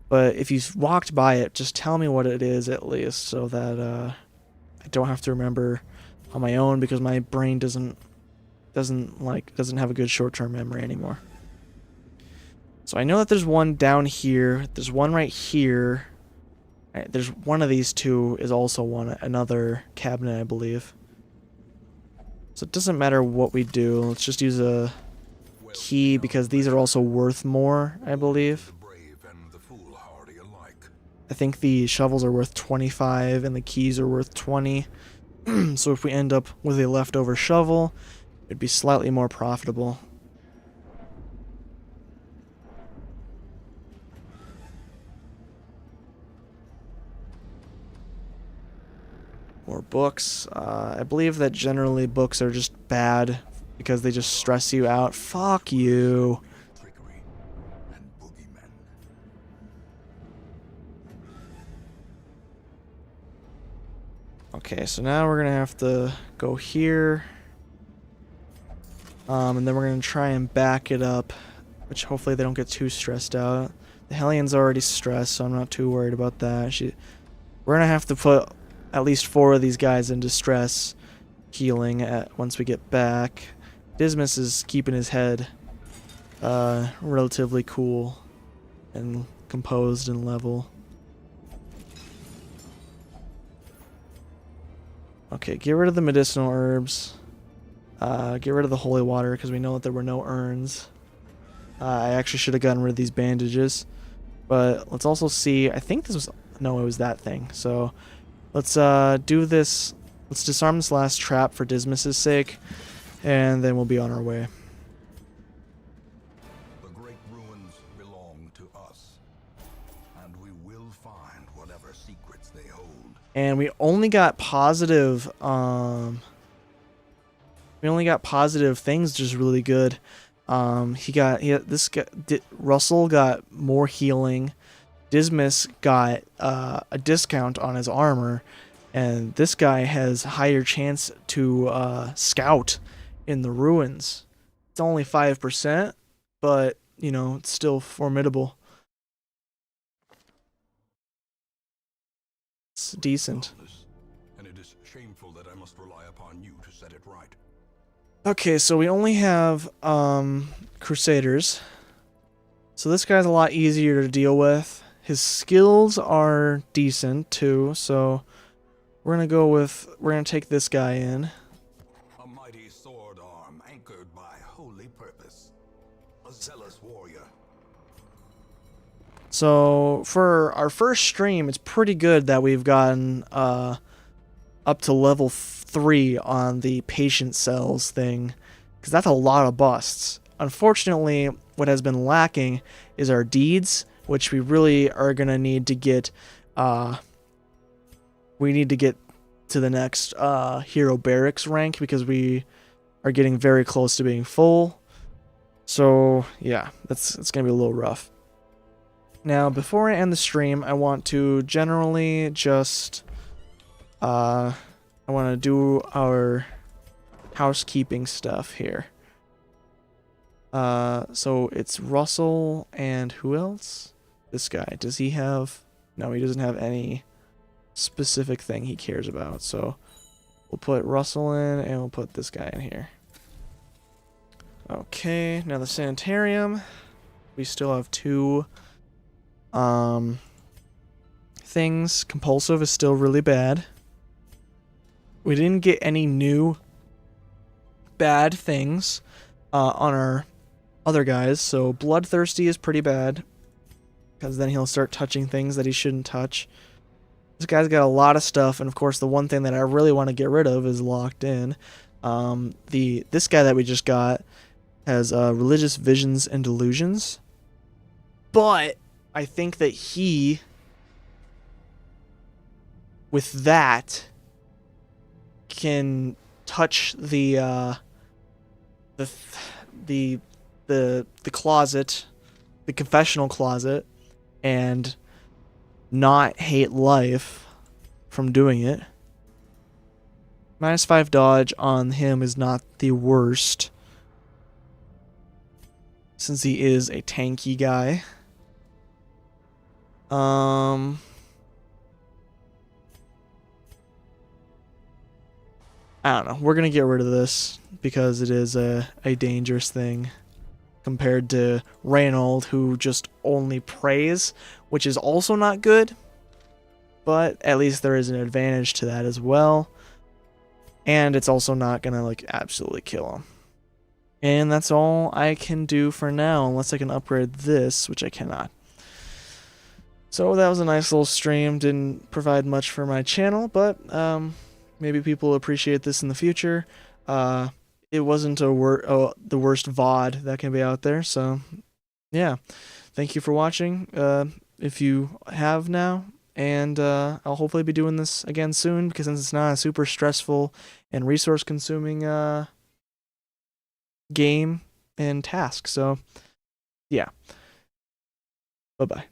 But if you've walked by it, just tell me what it is at least, so that I don't have to remember on my own, because my brain doesn't have a good short-term memory anymore. So I know that there's one down here. There's one right here. There's one of these 2 is also another cabinet, I believe. So it doesn't matter what we do. Let's just use a key because these are also worth more, I believe. I think the shovels are worth 25 and the keys are worth 20. So if we end up with a leftover shovel, it'd be slightly more profitable. More books. I believe that generally books are just bad because they just stress you out. Fuck you. Trickery and boogeymen. Okay, so now we're gonna have to go here. And then we're gonna try and back it up, which hopefully they don't get too stressed out. The Hellion's already stressed, so I'm not too worried about that. We're gonna have to put at least 4 of these guys in distress healing once we get back. Dismas is keeping his head relatively cool and composed and level. Okay, get rid of the medicinal herbs. Get rid of the holy water because we know that there were no urns. I actually should have gotten rid of these bandages. But let's also see. I think this was... No, it was that thing. So let's do this. Let's disarm this last trap for Dismas's sake. And then we'll be on our way. The great ruins belong to us. And we will find whatever secrets they hold. And we only got positive... we only got positive things, which is really good. Russell got more healing. Dismas got a discount on his armor, and this guy has higher chance to scout in the ruins. It's only 5%, but you know, it's still formidable. It's decent. And it is shameful that I must rely upon you to set it right. Okay, so we only have Crusaders. So this guy's a lot easier to deal with. His skills are decent too, so we're gonna take this guy in. A mighty sword arm anchored by holy purpose. A zealous warrior. So for our first stream, it's pretty good that we've gotten up to level 3 on the patient cells thing, because that's a lot of busts. Unfortunately, what has been lacking is our deeds, which we really are gonna need to get. We need to get to the next hero barracks rank because we are getting very close to being full. So yeah, it's gonna be a little rough. Now, before I end the stream, I want to generally just I want to do our housekeeping stuff here. So it's Russell and who else? This guy. Does he have... No, he doesn't have any specific thing he cares about. So we'll put Russell in and we'll put this guy in here. Okay, now the sanitarium. We still have 2 things. Compulsive is still really bad. We didn't get any new bad things on our other guys, so Bloodthirsty is pretty bad because then he'll start touching things that he shouldn't touch. This guy's got a lot of stuff, and of course the one thing that I really want to get rid of is Locked In. This guy that we just got has religious visions and delusions, but I think that he, with that, can touch the closet, the confessional closet, and not hate life from doing it. -5 dodge on him is not the worst, since he is a tanky guy. I don't know. We're gonna get rid of this because it is a dangerous thing compared to Reynold, who just only prays, which is also not good. But at least there is an advantage to that as well. And it's also not gonna like absolutely kill him. And that's all I can do for now, unless I can upgrade this, which I cannot. So that was a nice little stream. Didn't provide much for my channel, but maybe people appreciate this in the future. It wasn't the worst VOD that can be out there, so yeah. Thank you for watching, if you have now, and I'll hopefully be doing this again soon, because since it's not a super stressful and resource consuming game and task. So, yeah. Bye bye.